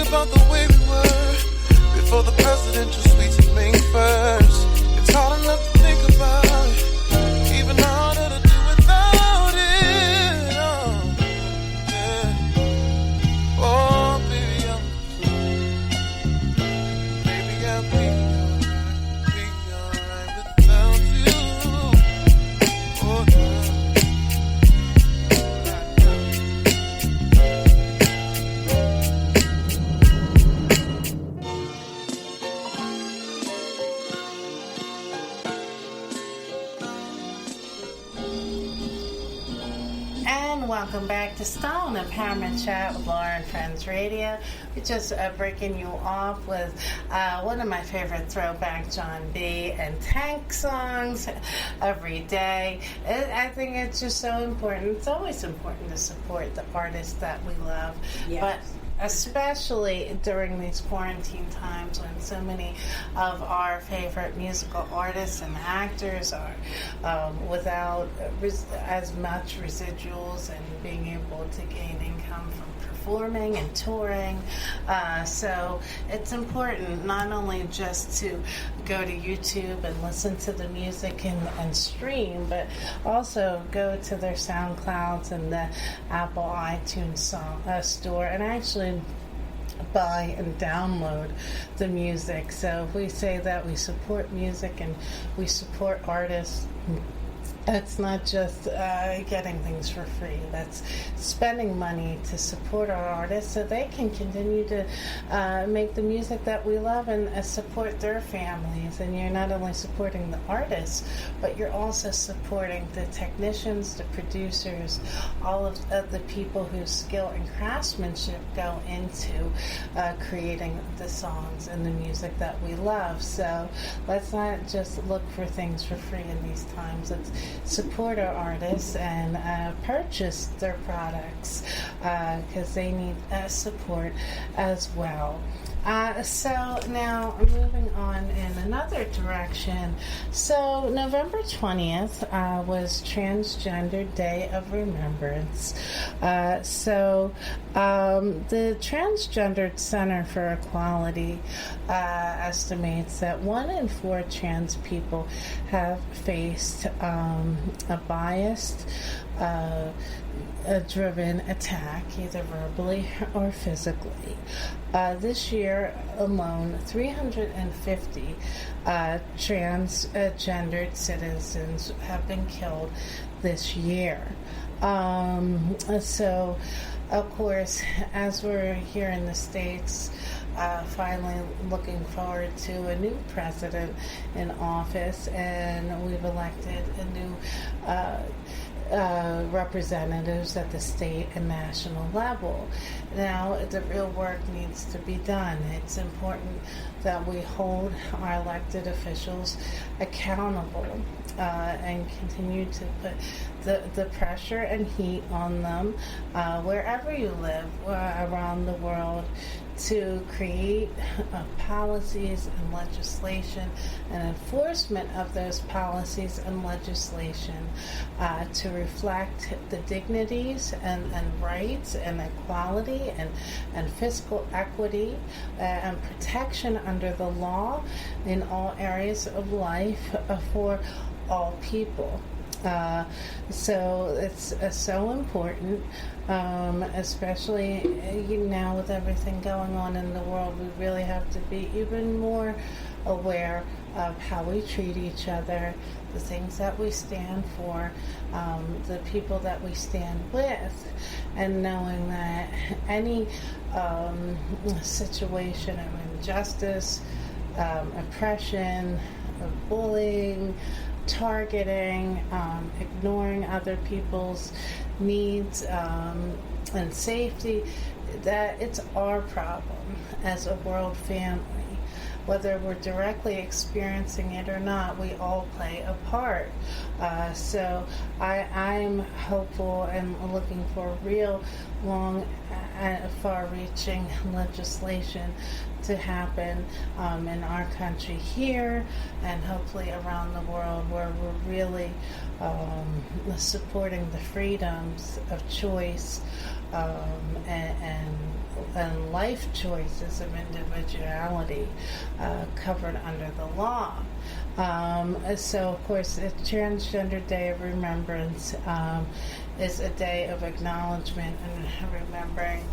about the way we were before the presidential suites and me first. It's hard enough to think about, even harder to do without it. Oh, yeah. Oh, baby, I'll be alright without you. Oh, yeah. Welcome back to Style and Empowerment Chat with Laura and Friends Radio. We're just breaking you off with one of my favorite throwback John B. and Tank songs every day. I think it's just so important. It's always important to support the artists that we love. Yes. But especially during these quarantine times when so many of our favorite musical artists and actors are without as much residuals and being able to gain income from performing and touring. So it's important not only just to go to YouTube and listen to the music and stream, but also go to their SoundClouds and the Apple iTunes store and actually buy and download the music. So if we say that we support music and we support artists, it's not just getting things for free. That's spending money to support our artists so they can continue to make the music that we love and support their families. And you're not only supporting the artists, but you're also supporting the technicians, the producers, all of the people whose skill and craftsmanship go into creating the songs and the music that we love. So let's not just look for things for free in these times. Let's support our artists and purchase their products because they need support as well. So now moving on in another direction. So November 20th was Transgender Day of Remembrance. The Transgendered Center for Equality estimates that 1 in 4 trans people have faced a biased driven attack, either verbally or physically. This year alone, 350 transgendered citizens have been killed this year. So, of course, as we're here in the States, finally looking forward to a new president in office, and we've elected a new representatives at the state and national level. Now, the real work needs to be done. It's important that we hold our elected officials accountable and continue to put the pressure and heat on them wherever you live around the world to create policies and legislation and enforcement of those policies and legislation to reflect the dignities and rights and equality and fiscal equity and protection under the law in all areas of life for all people. So it's so important, especially now with everything going on in the world. We really have to be even more aware of how we treat each other, the things that we stand for, the people that we stand with, and knowing that any situation of injustice, oppression, bullying, targeting, ignoring other people's needs and safety, that it's our problem as a world family. Whether we're directly experiencing it or not, we all play a part. So I'm hopeful and looking for real long and far-reaching legislation to happen in our country here and hopefully around the world, where we're really supporting the freedoms of choice and life choices of individuality covered under the law. So, of course, the Transgender Day of Remembrance is a day of acknowledgement and remembering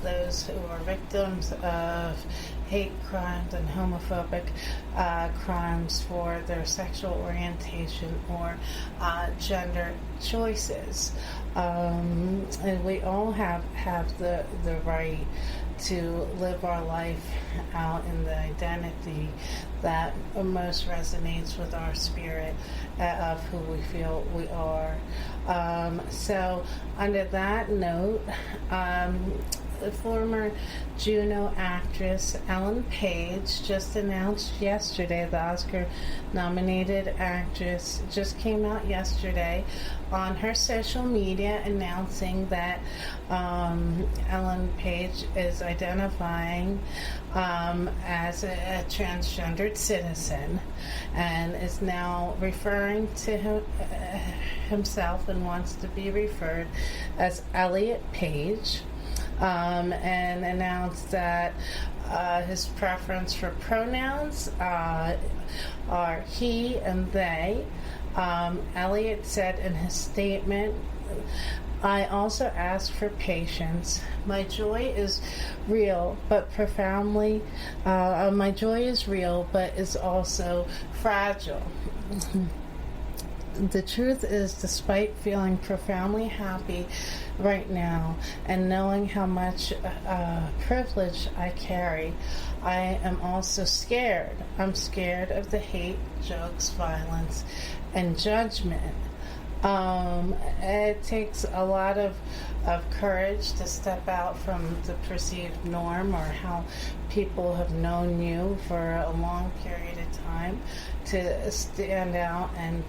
those who are victims of hate crimes and homophobic crimes for their sexual orientation or gender choices. And we all have the right to live our life out in the identity that most resonates with our spirit of who we feel we are. So under that note, the former Juno actress Ellen Page just announced yesterday, the Oscar-nominated actress just came out yesterday on her social media announcing that Ellen Page is identifying as a transgendered citizen and is now referring to himself and wants to be referred as Elliott Page. And announced that his preference for pronouns are he and they. Elliott said in his statement, "I also ask for patience. My joy is real, but profoundly, my joy is real, but is also fragile." The truth is, despite feeling profoundly happy right now and knowing how much privilege I carry, I am also scared. I'm scared of the hate, jokes, violence, and judgment. It takes a lot of courage to step out from the perceived norm or how people have known you for a long period of time to stand out and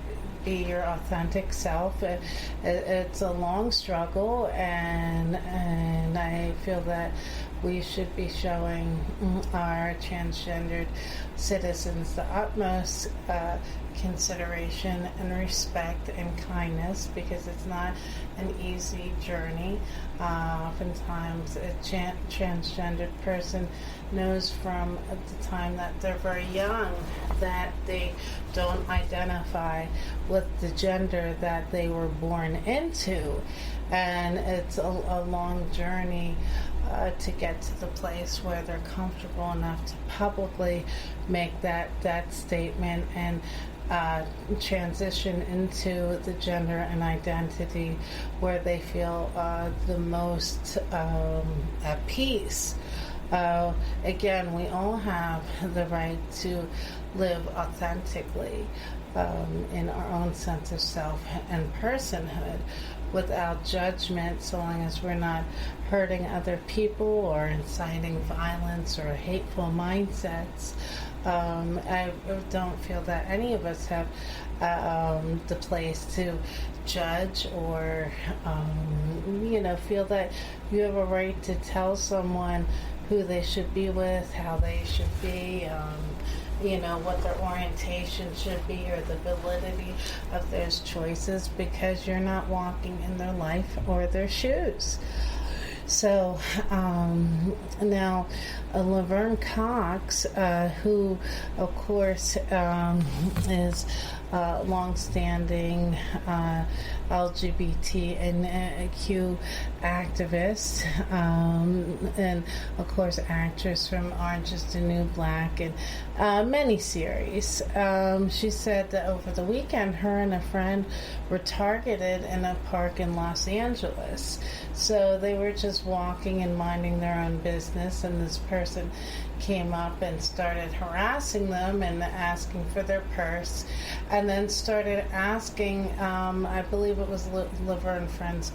be your authentic self. It's a long struggle, and I feel that we should be showing our transgendered citizens the utmost consideration and respect and kindness, because it's not an easy journey. Oftentimes a transgendered person knows from the time that they're very young that they don't identify with the gender that they were born into, and it's a long journey to get to the place where they're comfortable enough to publicly make that statement and transition into the gender and identity where they feel the most at peace. Again, we all have the right to live authentically in our own sense of self and personhood without judgment, so long as we're not hurting other people or inciting violence or hateful mindsets. I don't feel that any of us have the place to judge or, feel that you have a right to tell someone who they should be with, how they should be, what their orientation should be or the validity of their choices, because you're not walking in their life or their shoes. So now Laverne Cox, who of course is long-standing LGBTQ activist, and of course actress from Orange is the New Black and many series. She said that over the weekend her and a friend were targeted in a park in Los Angeles. So they were just walking and minding their own business, and this person came up and started harassing them and asking for their purse, and then started asking, I believe it was Laverne friend's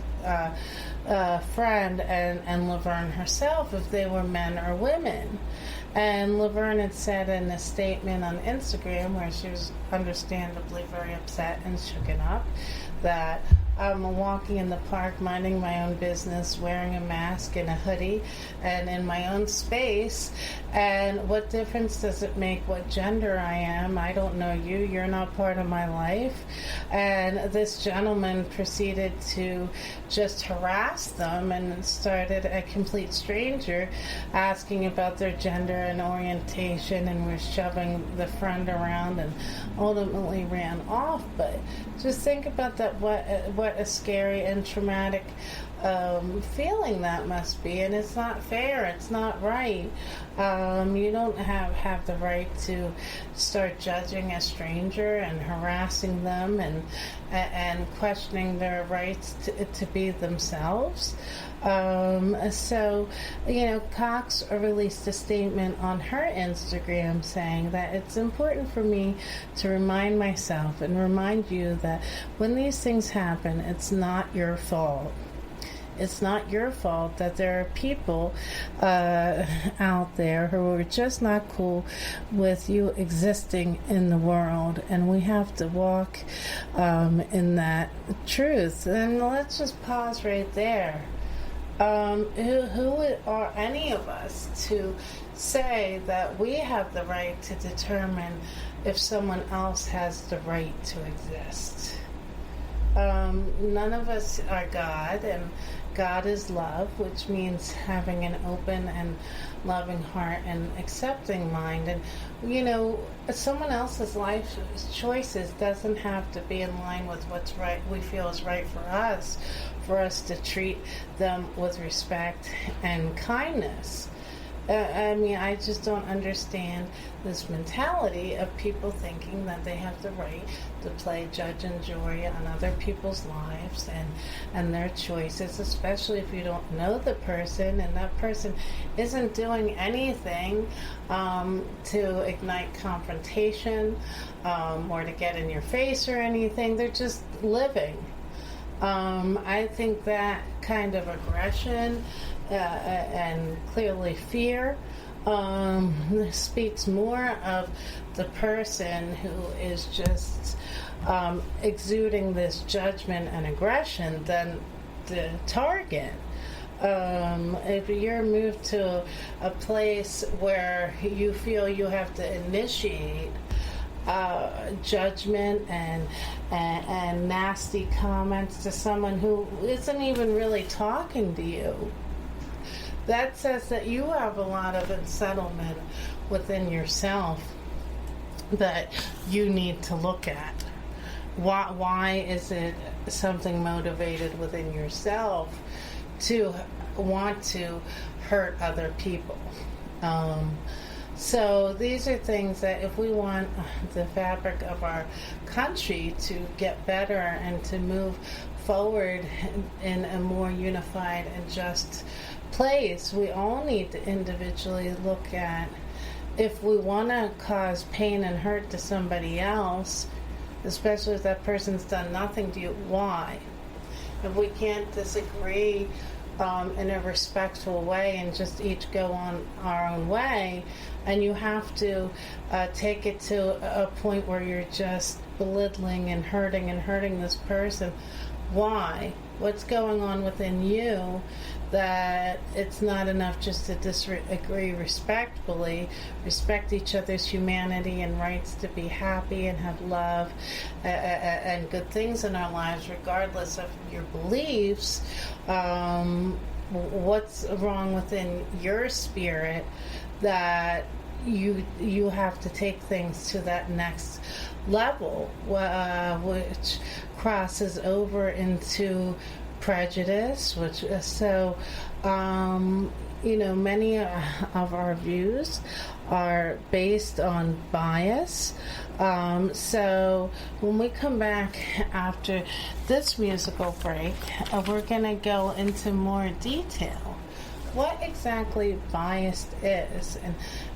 friend and Laverne herself, if they were men or women. And Laverne had said in a statement on Instagram, where she was understandably very upset and shooken up, that I'm walking in the park, minding my own business, wearing a mask and a hoodie, and in my own space. And what difference does it make what gender I am? I don't know you. You're not part of my life. And this gentleman proceeded to just harass them and started, a complete stranger, asking about their gender and orientation, and was shoving the friend around and ultimately ran off. But just think about that, what a scary and traumatic feeling that must be, and it's not fair, it's not right. You don't have the right to start judging a stranger and harassing them and questioning their rights to be themselves. So, Cox released a statement on her Instagram saying that it's important for me to remind myself and remind you that when these things happen, it's not your fault. It's not your fault that there are people out there who are just not cool with you existing in the world, and we have to walk in that truth. And let's just pause right there. Who are any of us to say that we have the right to determine if someone else has the right to exist? None of us are God, and God is love, which means having an open and loving heart and accepting mind. And, someone else's life choices doesn't have to be in line with what's right, we feel is right for us to treat them with respect and kindness. I just don't understand this mentality of people thinking that they have the right to play judge and jury on other people's lives and their choices, especially if you don't know the person and that person isn't doing anything to ignite confrontation or to get in your face or anything. They're just living. I think that kind of aggression and clearly fear speaks more of the person who is just exuding this judgment and aggression than the target. If you're moved to a place where you feel you have to initiate judgment and nasty comments to someone who isn't even really talking to you, that says that you have a lot of unsettlement within yourself that you need to look at. Why is it something motivated within yourself to want to hurt other people? So these are things that if we want the fabric of our country to get better and to move forward in a more unified and just place we all need to individually look at. If we want to cause pain and hurt to somebody else, especially if that person's done nothing to you, why? If we can't disagree in a respectful way and just each go on our own way, and you have to take it to a point where you're just belittling and hurting this person, why? What's going on within you that it's not enough just to disagree respectfully, respect each other's humanity and rights to be happy and have love and good things in our lives regardless of your beliefs? What's wrong within your spirit that you have to take things to that next level, which crosses over into prejudice, which many of our views are based on bias. So when we come back after this musical break, we're going to go into more detail what exactly bias is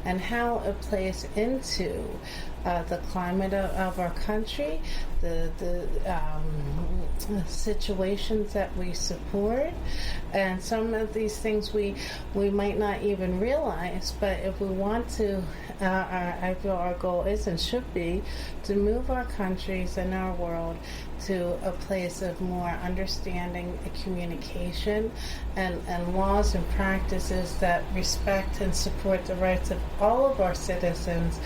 and how it plays into the climate of our country, the situations that we support, and some of these things we might not even realize. But if we want to, I feel our goal is and should be to move our countries and our world to a place of more understanding, communication, and laws and practices that respect and support the rights of all of our citizens.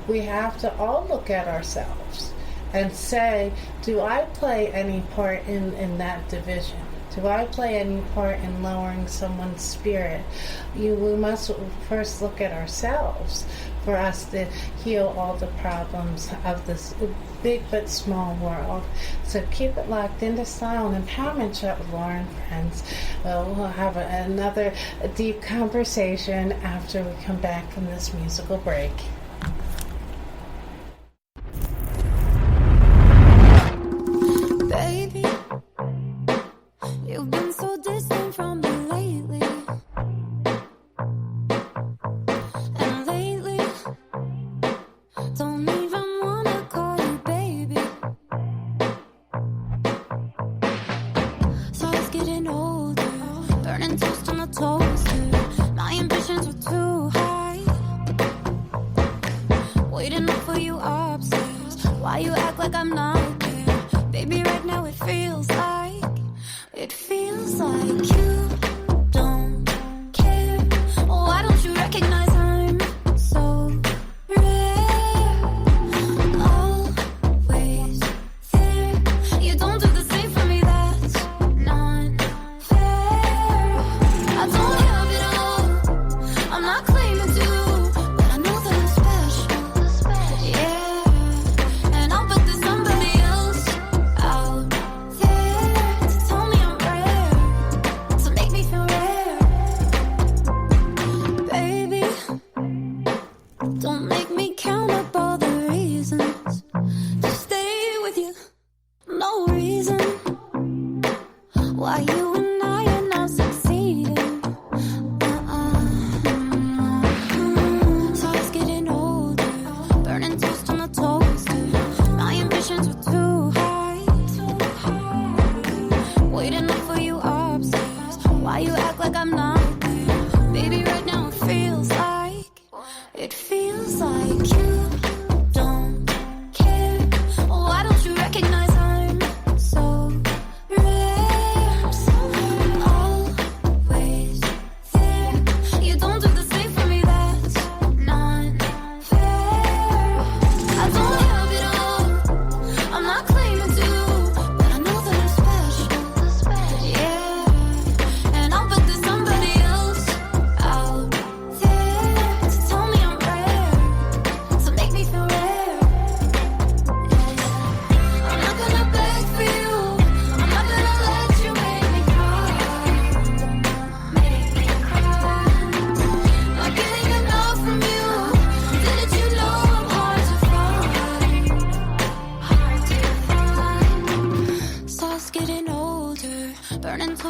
We have to all look at ourselves and say, do I play any part in that division? Do I play any part in lowering someone's spirit? We must first look at ourselves for us to heal all the problems of this big but small world. So keep it locked into Style and Empowerment Chat with Laura and friends. We'll have another deep conversation after we come back from this musical break. Baby, you've been so distant from me lately. And lately, don't even wanna call you baby. So I was getting older, burning toast on the toaster. My ambitions were too high. Waiting up for you upstairs. Why you act like I'm not there? Baby, right now it feels like you don't care. Why don't you recognize I'm so rare? Always there. You don't do the same for me, that's not fair. I don't have it all, I'm not claiming to, but I know that I'm special. Yeah, and I'll bet there's somebody else out there to tell me I'm rare, to make me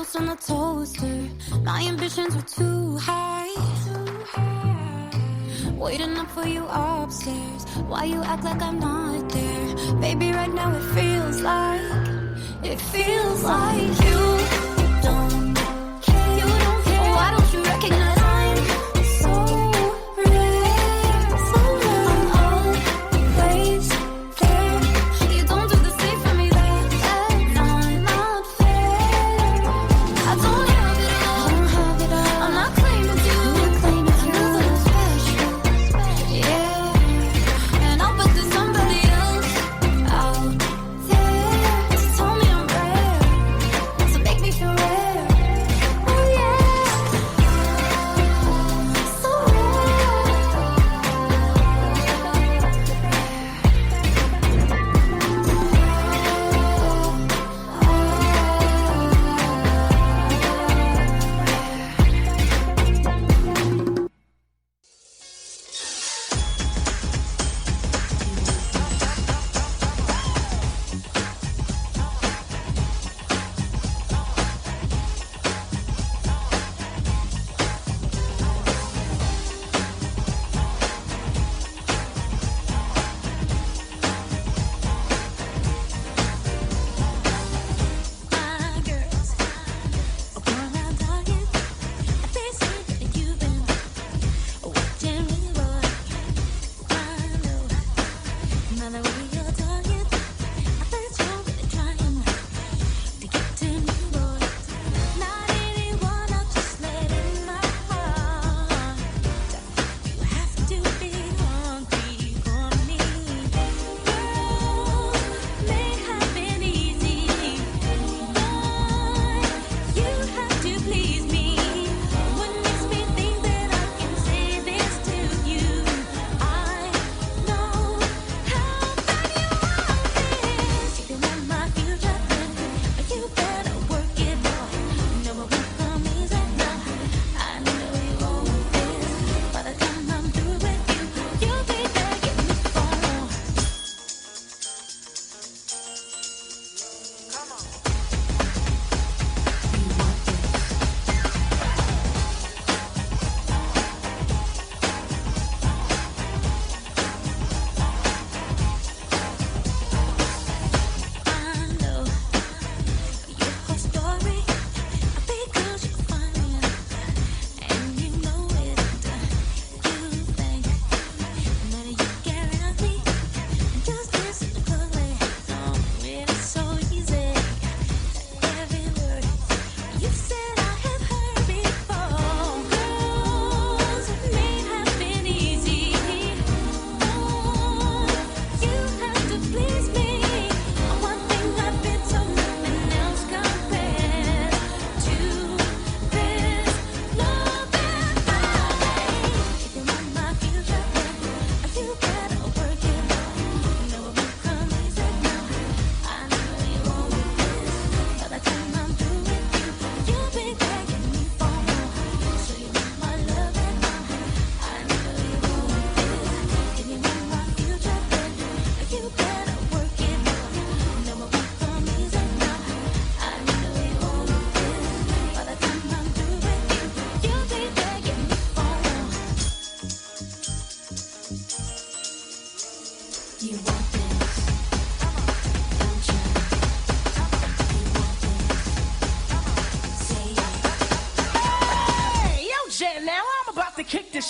toast on the toaster. My ambitions were too high. Waiting up for you upstairs. Why you act like I'm not there? Baby, right now it feels like you don't care. You don't care. Why don't you recognize I'm so rare? So I'm always there. You don't do the same for me. That's not fair. I don't have it all. I'm not claiming you. Another special. Yeah. And I'll bet there's somebody else out there. Just tell me I'm rare. So make me feel rare. Oh yeah. So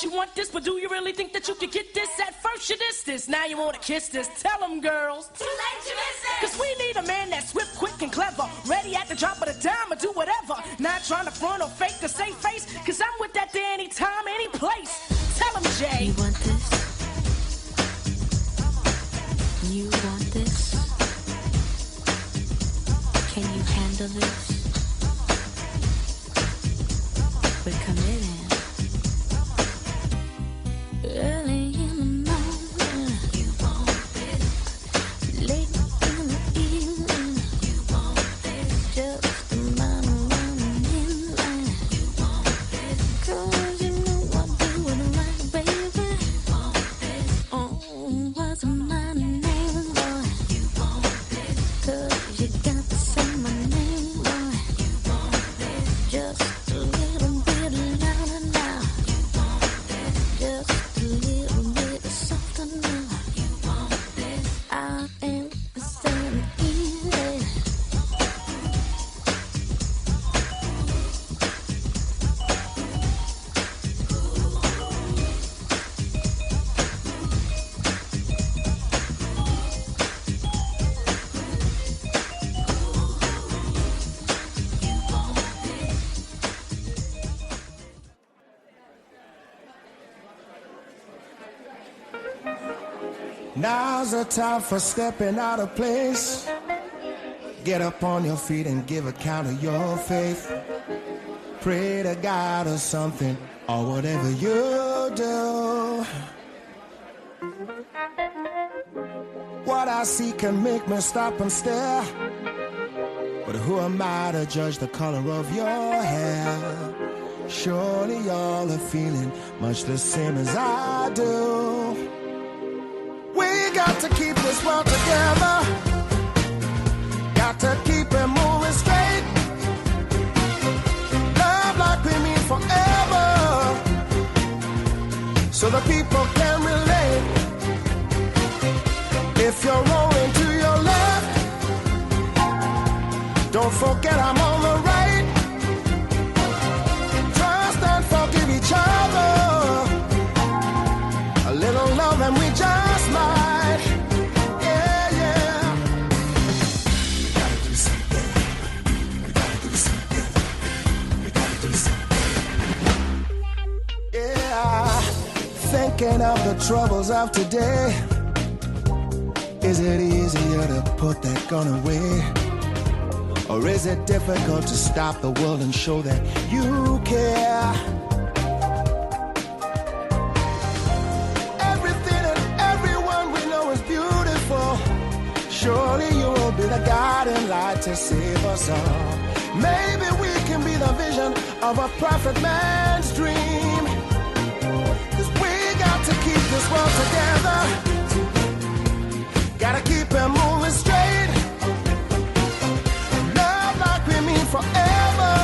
You want this, but do you really think that you could get this? At first you diss this, now you wanna kiss this. Tell them, girls. Too late, you miss it. Cause we need a man that's swift, quick, and clever. Ready at the drop of the dime or do whatever. Not trying to front or fake the same face. Cause I'm with that there anytime, any place. Tell them, Jay. You want this? You want this? Can you handle this? We're committed. Early in the morning, you want this. Late in the evening, you want this. Just a man running in line, you want this. 'Cause you know I do it right, baby. You want this. Oh, what's my name, boy? You want this. 'Cause you got to say my name, boy. Now's the time for stepping out of place. Get up on your feet and give account of your faith. Pray to God or something, or whatever you do. What I see can make me stop and stare, but who am I to judge the color of your hair? Surely y'all are feeling much the same as I do. We got to keep this world together. Got to keep it moving straight. Love like we mean forever, so the people can relate. If you're rolling to your left, don't forget I'm on the right. Trust and forgive each other. A little love and we just might. Yeah, yeah. We gotta do something. We gotta do something. We gotta do something. Yeah. Thinking of the troubles of today. Is it easier to put that gun away? Or is it difficult to stop the world and show that you care? Everything and everyone we know is beautiful. Surely you will be the guiding light to save us all. Maybe we can be the vision of a perfect man's dream. 'Cause we got to keep this world together. Gotta keep it moving straight. Love like we mean forever,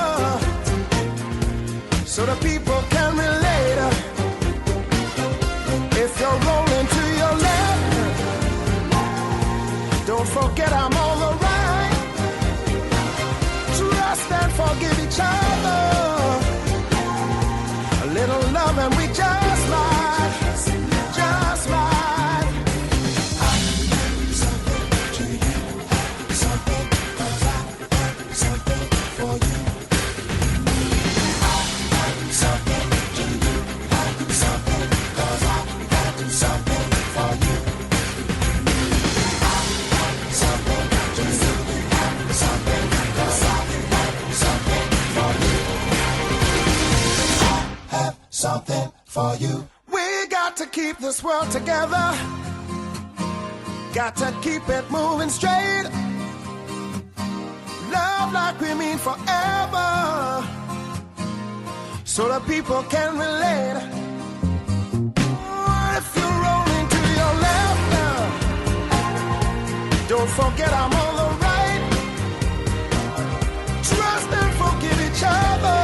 so the people can relate. If you're rolling to your left, don't forget I'm on the right. Trust and forgive each other. A little love and we just might, just might. Something for you. We got to keep this world together. Got to keep it moving straight. Love like we mean forever, so the people can relate. If you're rolling to your left now, don't forget I'm on the right. Trust and forgive each other.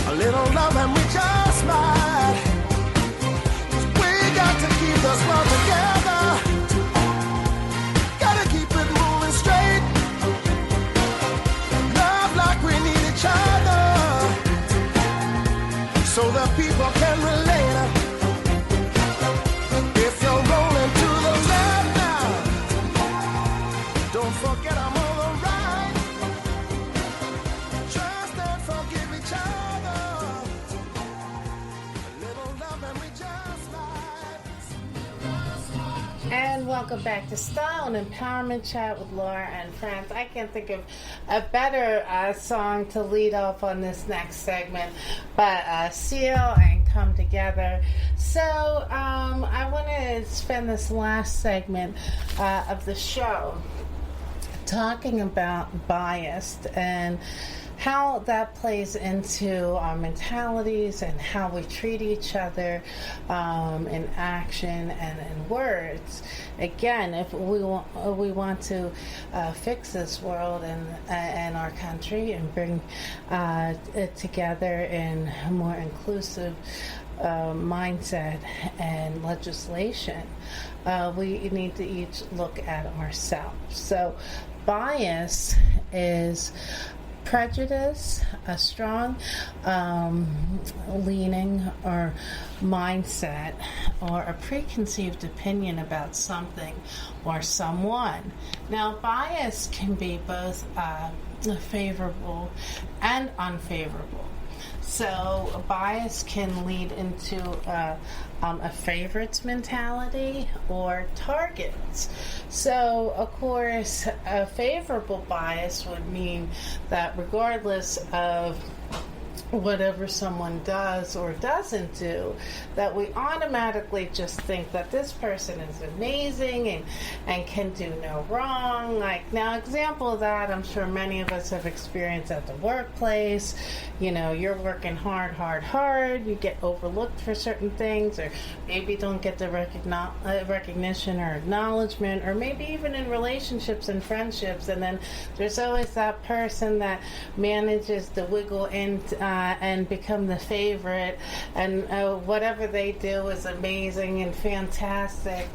A little love and we just might. We got to keep this world together. Gotta keep it moving straight. Love like we need each other, so the people can relate. If you're rolling to the left now, don't forget I'm on the right. Trust and forgive each other. And welcome back to Style and Empowerment Chat with Laura and Friends. I can't think of a better song to lead off on this next segment, but Seal and Come Together. So I want to spend this last segment of the show talking about bias and how that plays into our mentalities and how we treat each other in action and in words. Again, if we want to fix this world and our country and bring it together in a more inclusive mindset and legislation, we need to each look at ourselves. So bias is prejudice, a strong leaning or mindset or a preconceived opinion about something or someone. Now, bias can be both favorable and unfavorable. So a bias can lead into a favorites mentality or targets. So, of course, a favorable bias would mean that regardless of whatever someone does or doesn't do, that we automatically just think that this person is amazing and can do no wrong. Like, now, example of that, I'm sure many of us have experienced at the workplace. You know, you're working hard, you get overlooked for certain things, or maybe don't get the recognition or acknowledgement, or maybe even in relationships and friendships, and then there's always that person that manages to wiggle in and become the favorite, and whatever they do is amazing and fantastic,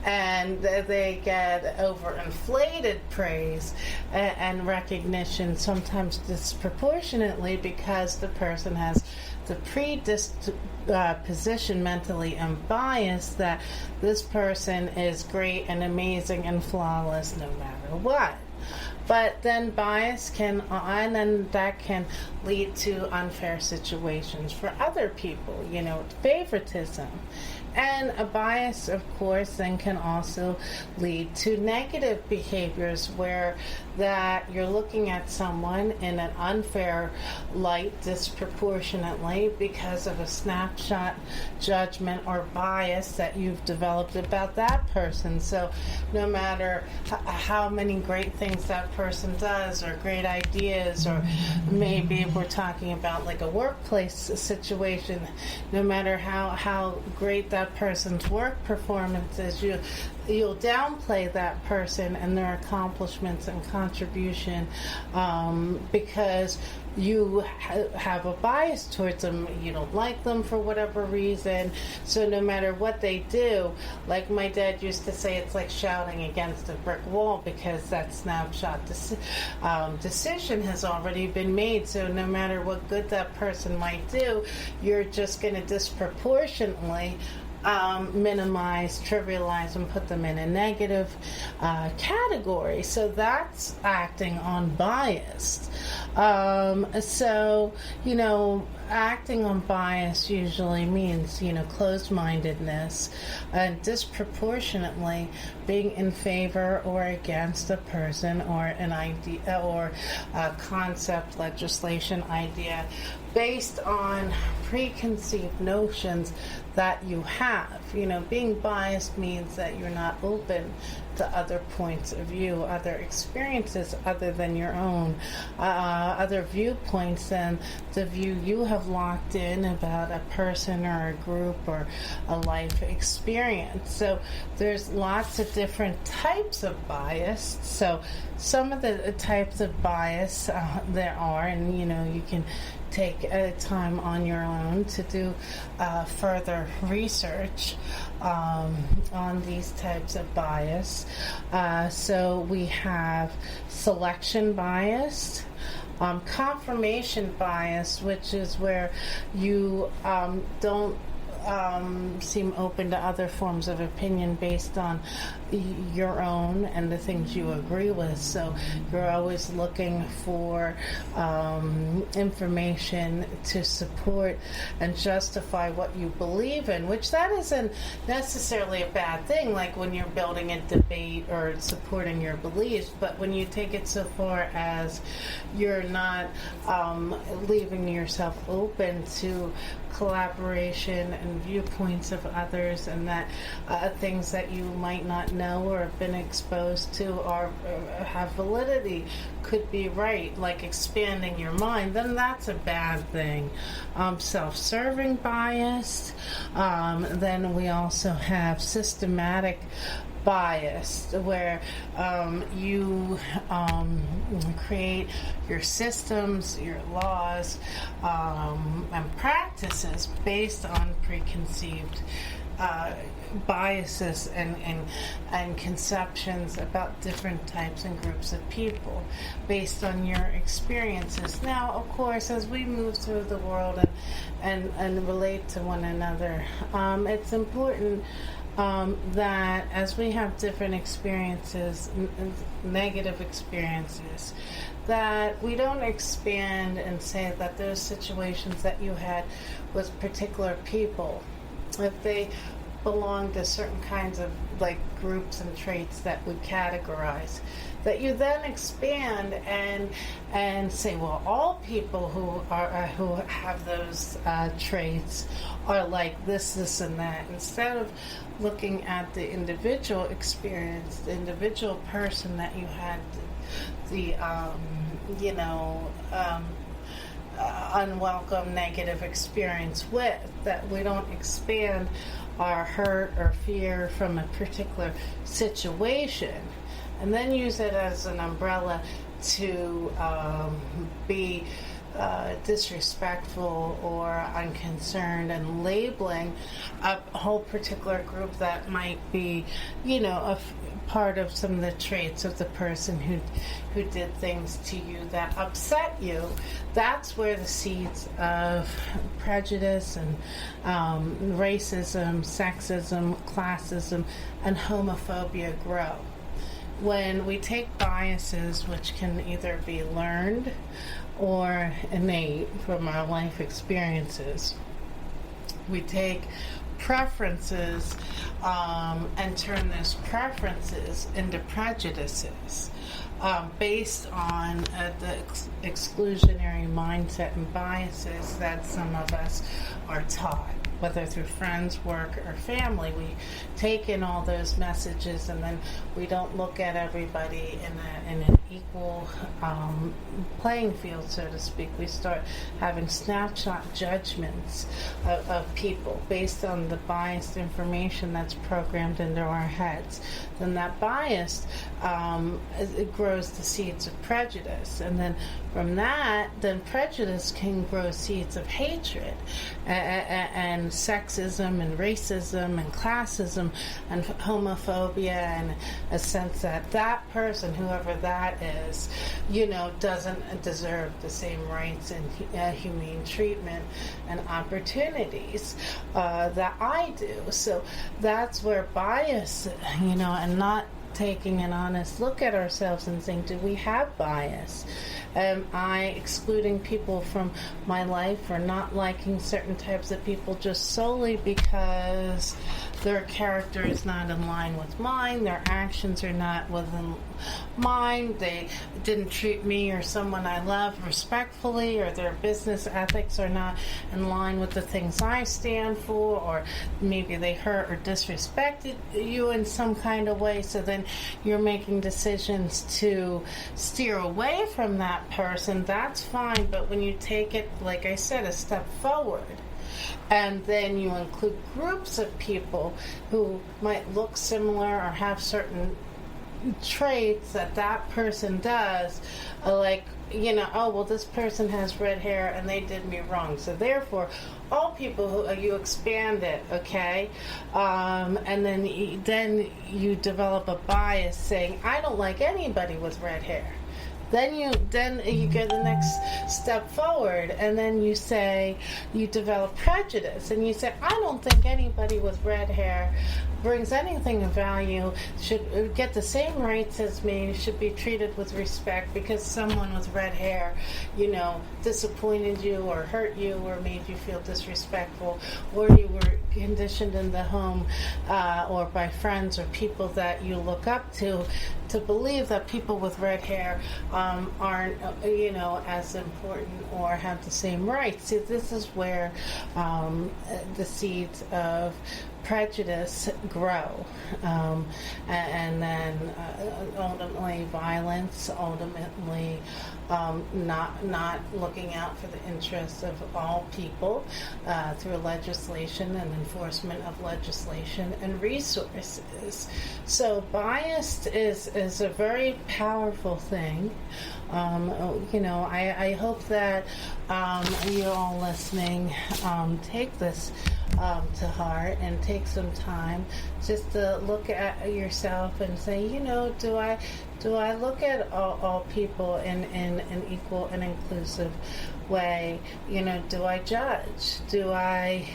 and they get overinflated praise and recognition, sometimes disproportionately, because the person has the predisposition mentally and bias that this person is great and amazing and flawless no matter what. But then bias can lead to unfair situations for other people, you know, favoritism. And a bias, of course, then can also lead to negative behaviors where that you're looking at someone in an unfair light disproportionately because of a snapshot judgment or bias that you've developed about that person. So no matter how many great things that person does or great ideas, or maybe if we're talking about like a workplace situation, no matter how great that person's work performance is, you'll downplay that person and their accomplishments and contribution because you have a bias towards them. You don't like them for whatever reason. So no matter what they do, like my dad used to say, it's like shouting against a brick wall, because that snapshot decision has already been made. So no matter what good that person might do, you're just going to disproportionately minimize, trivialize, and put them in a negative category. So that's acting unbiased. So, you know, acting on bias usually means, you know, closed-mindedness and disproportionately being in favor or against a person or an idea or a concept, legislation, idea based on preconceived notions that you have. You know, being biased means that you're not open to other points of view, other experiences other than your own, other viewpoints than the view you have locked in about a person or a group or a life experience. So there's lots of different types of bias. So some of the types of bias there are, and you know, you can take time on your own to do further research on these types of bias. So we have selection bias, confirmation bias, which is where you don't seem open to other forms of opinion based on your own and the things you agree with. So you're always looking for information to support and justify what you believe in, which that isn't necessarily a bad thing, like when you're building a debate or supporting your beliefs. But when you take it so far as you're not leaving yourself open to collaboration and viewpoints of others, and that things that you might not know or have been exposed to or have validity could be right, like expanding your mind, then that's a bad thing. Self-serving bias. Then we also have systematic bias, where you create your systems, your laws, and practices based on preconceived biases and conceptions about different types and groups of people based on your experiences. Now, of course, as we move through the world and relate to one another, it's important that as we have different experiences, negative experiences, that we don't expand and say that those situations that you had with particular people, if they belong to certain kinds of like groups and traits that we categorize, that you then expand and say, well, all people who have those traits are like this, and that. Instead of looking at the individual experience, the individual person that you had the unwelcome negative experience with, that we don't expand our hurt or fear from a particular situation and then use it as an umbrella to be disrespectful or unconcerned and labeling a whole particular group that might be, a part of some of the traits of the person who did things to you that upset you. That's where the seeds of prejudice and racism, sexism, classism, and homophobia grow. When we take biases, which can either be learned or innate from our life experiences, we take preferences and turn those preferences into prejudices based on the exclusionary mindset and biases that some of us are taught, whether through friends, work, or family. We take in all those messages and then we don't look at everybody in an equal playing field, so to speak. We start having snapshot judgments of people based on the biased information that's programmed into our heads. Then that bias it grows the seeds of prejudice, and then from that, then prejudice can grow seeds of hatred and sexism and racism and classism and homophobia, and a sense that that person, whoever that is, doesn't deserve the same rights and humane treatment and opportunities that I do. So that's where bias, and not taking an honest look at ourselves and saying, do we have bias? Am I excluding people from my life or not liking certain types of people just solely because their character is not in line with mine, their actions are not within mine, they didn't treat me or someone I love respectfully, or their business ethics are not in line with the things I stand for, or maybe they hurt or disrespected you in some kind of way, so then you're making decisions to steer away from that person. That's fine, but when you take it, like I said, a step forward, and then you include groups of people who might look similar or have certain traits that person does, like, this person has red hair and they did me wrong, so therefore all people who you expand it, okay, and then you develop a bias saying, I don't like anybody with red hair. Then you go the next step forward, and then you say, you develop prejudice, and you say, I don't think anybody with red hair brings anything of value, should get the same rights as me, should be treated with respect because someone with red hair, disappointed you or hurt you or made you feel disrespectful, or you were conditioned in the home or by friends or people that you look up to believe that people with red hair aren't, as important or have the same rights. See, this is where the seeds of prejudice grow, and then ultimately violence, ultimately not looking out for the interests of all people through legislation and enforcement of legislation and resources. So bias is a very powerful thing. I hope that you all listening take this to heart and take some time just to look at yourself and say, you know, do I look at all people in an equal and inclusive way? You know, do I judge? Do I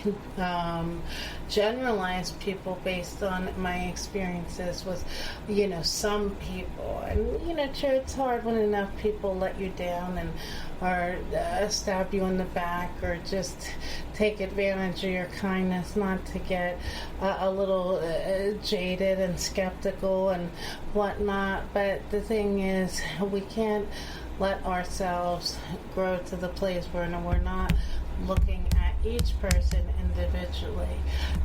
generalize people based on my experiences with, you know, some people? And, you know, sure, it's hard when enough people let you down and or stab you in the back or just take advantage of your kindness, not to get a little jaded and skeptical and whatnot. But the thing is, we can't let ourselves grow to the place where we're not looking at each person individually,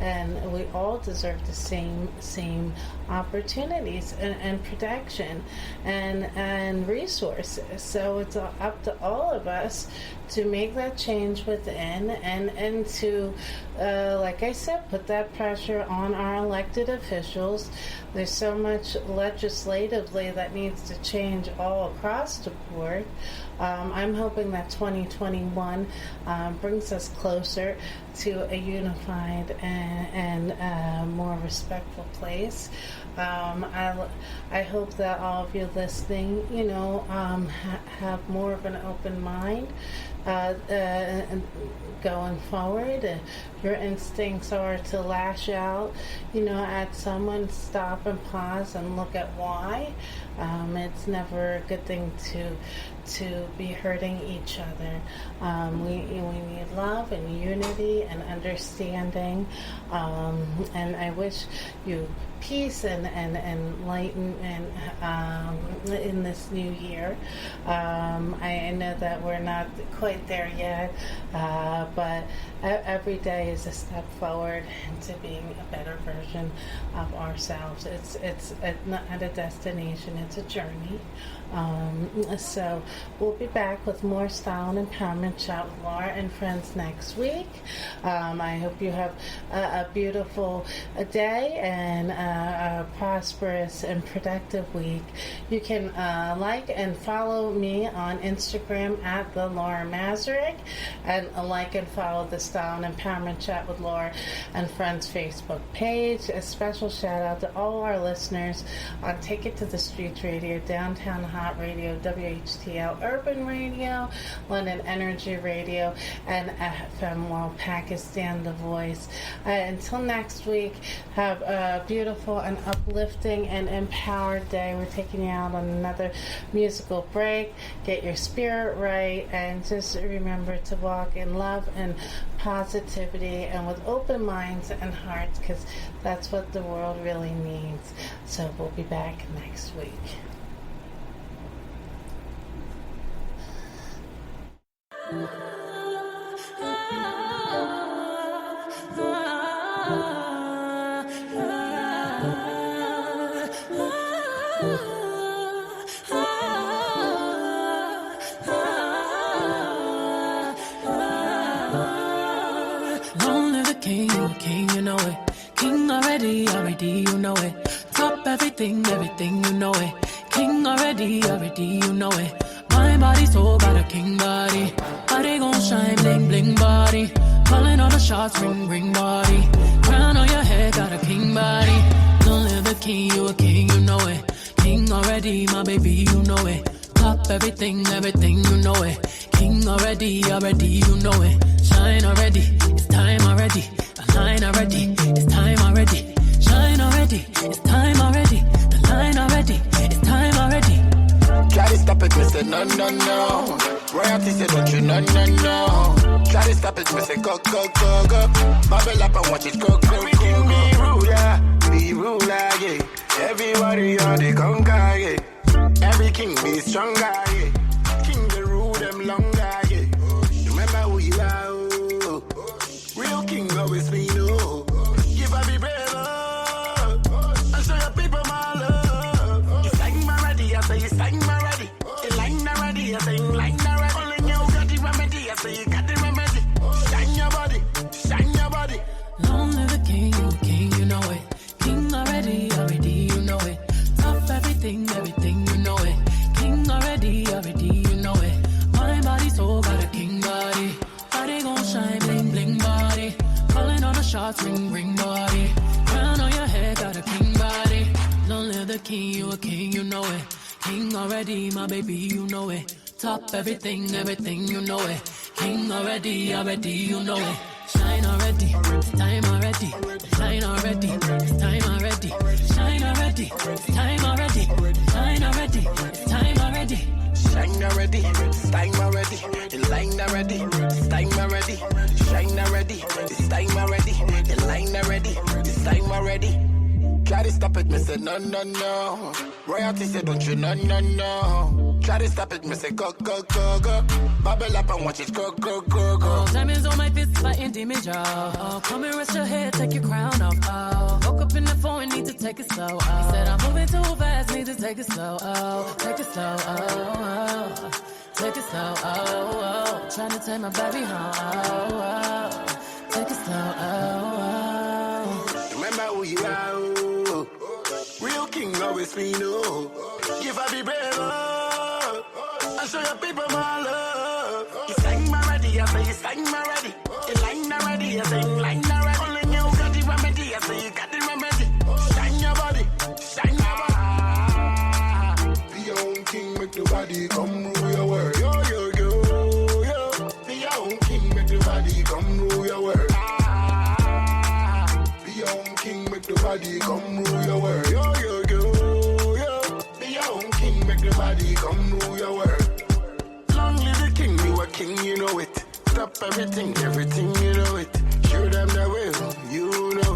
and we all deserve the same opportunities and protection and resources. So it's up to all of us to make that change within and to, like I said, put that pressure on our elected officials. There's so much legislatively that needs to change all across the board. I'm hoping that 2021 brings us closer to a unified and more respectful place. I hope that all of you listening, you know, have more of an open mind going forward. Your instincts are to lash out, you know, at someone, stop and pause and look at why. It's never a good thing to be hurting each other. We need love and unity and understanding, and I wish you peace and enlightenment in this new year. I know that we're not quite there yet, but every day is a step forward to being a better version of ourselves. It's not a destination, it's a journey. So we'll be back with more Style and Empowerment Chat with Laura and friends next week. I hope you have a beautiful day and a prosperous and productive week. You can like and follow me on Instagram at the Laura Mazurek, and like and follow the Style and Empowerment Chat with Laura and Friends Facebook page. A special shout out to all our listeners on Take It to the Streets Radio, Downtown Hot Radio, WHTL Urban Radio, London Energy Radio, and FM World Pakistan The Voice. Until next week, have a beautiful and uplifting and empowered day. We're taking you out on another musical break. Get your spirit right, and just remember to walk in love and positivity and with open minds and hearts, because that's what the world really needs. So we'll be back next week. Long live the king, you know it. King already, you know it. Top everything, you know it. King already, you know it. My body so got a king body. Body gon' shine, bling, bling body. Calling all the shots, ring, ring body. Crown on your head, got a king body. Long live the king, you a king, you know it. King already, my baby, you know it. Top everything, you know it. King already, you know it. Shine already, it's time already. The line already, it's time already. Shine already, it's time already. The line already, it's time already. Try to stop it, me say no, no, no. Royalty say don't you, no, no, no. Try to stop it, me say go, go, go, go. Bubble up and watch it go, go, everything go. Be ruler, be ruler, yeah. Everybody on the conquer, yeah. Every king be stronger, yeah. King the rule them longer, yeah. Remember who you are, oh. Real king always be no. Give up be brave, oh. And show your people my love. You sang my ready, I say you sang my ready. You line already, I say you line already. Only you got the remedy, I say you got the remedy. Shine your body, shine your body. Long live the king, you know it. King already, you know it. Top everything, you know it. King already, king, you know it. King already, my baby, you know it. Top everything, you know it. King already, you know it. Shine already, it's time already. Shine already, it's time already. Shine already, it's time already. Shine already, it's time already. Shine already, it's time already. The line already, it's time already. Shine already, it's time already. The line already, it's time already. Try to stop it, me say no, no, no. Royalty say don't you, no, no, no. Try to stop it, me say go, go, go, go. Bubble up and watch it go, go, go, go. Oh, diamonds on my fist, fighting demons, y'all. Oh, come and rest your head, take your crown off. Oh, woke up in the phone, need to take it slow. Oh, he said I'm moving too fast, need to take it slow. Oh, take it slow. Oh, take it slow. Oh, trying to take my baby home. Oh, take it slow. Oh, remember who you are. Real king always be no. Give her the brave. I show your people my love. It's time already, I say it's time already. The line already, I say line already. Only you got the remedy, I say you got the remedy. Shine your body, shine your body. Be your own king, make the body come rule your world. Yo, yo, yo, yo. Be your own king, make the body come rule your world. Be your own king, make the body come rule your world. Yo, yo, yo, yo. Be your own king, make the body come rule your world. Long live the king, you a king, you know it. Stop everything, you know it. Show them the way, you know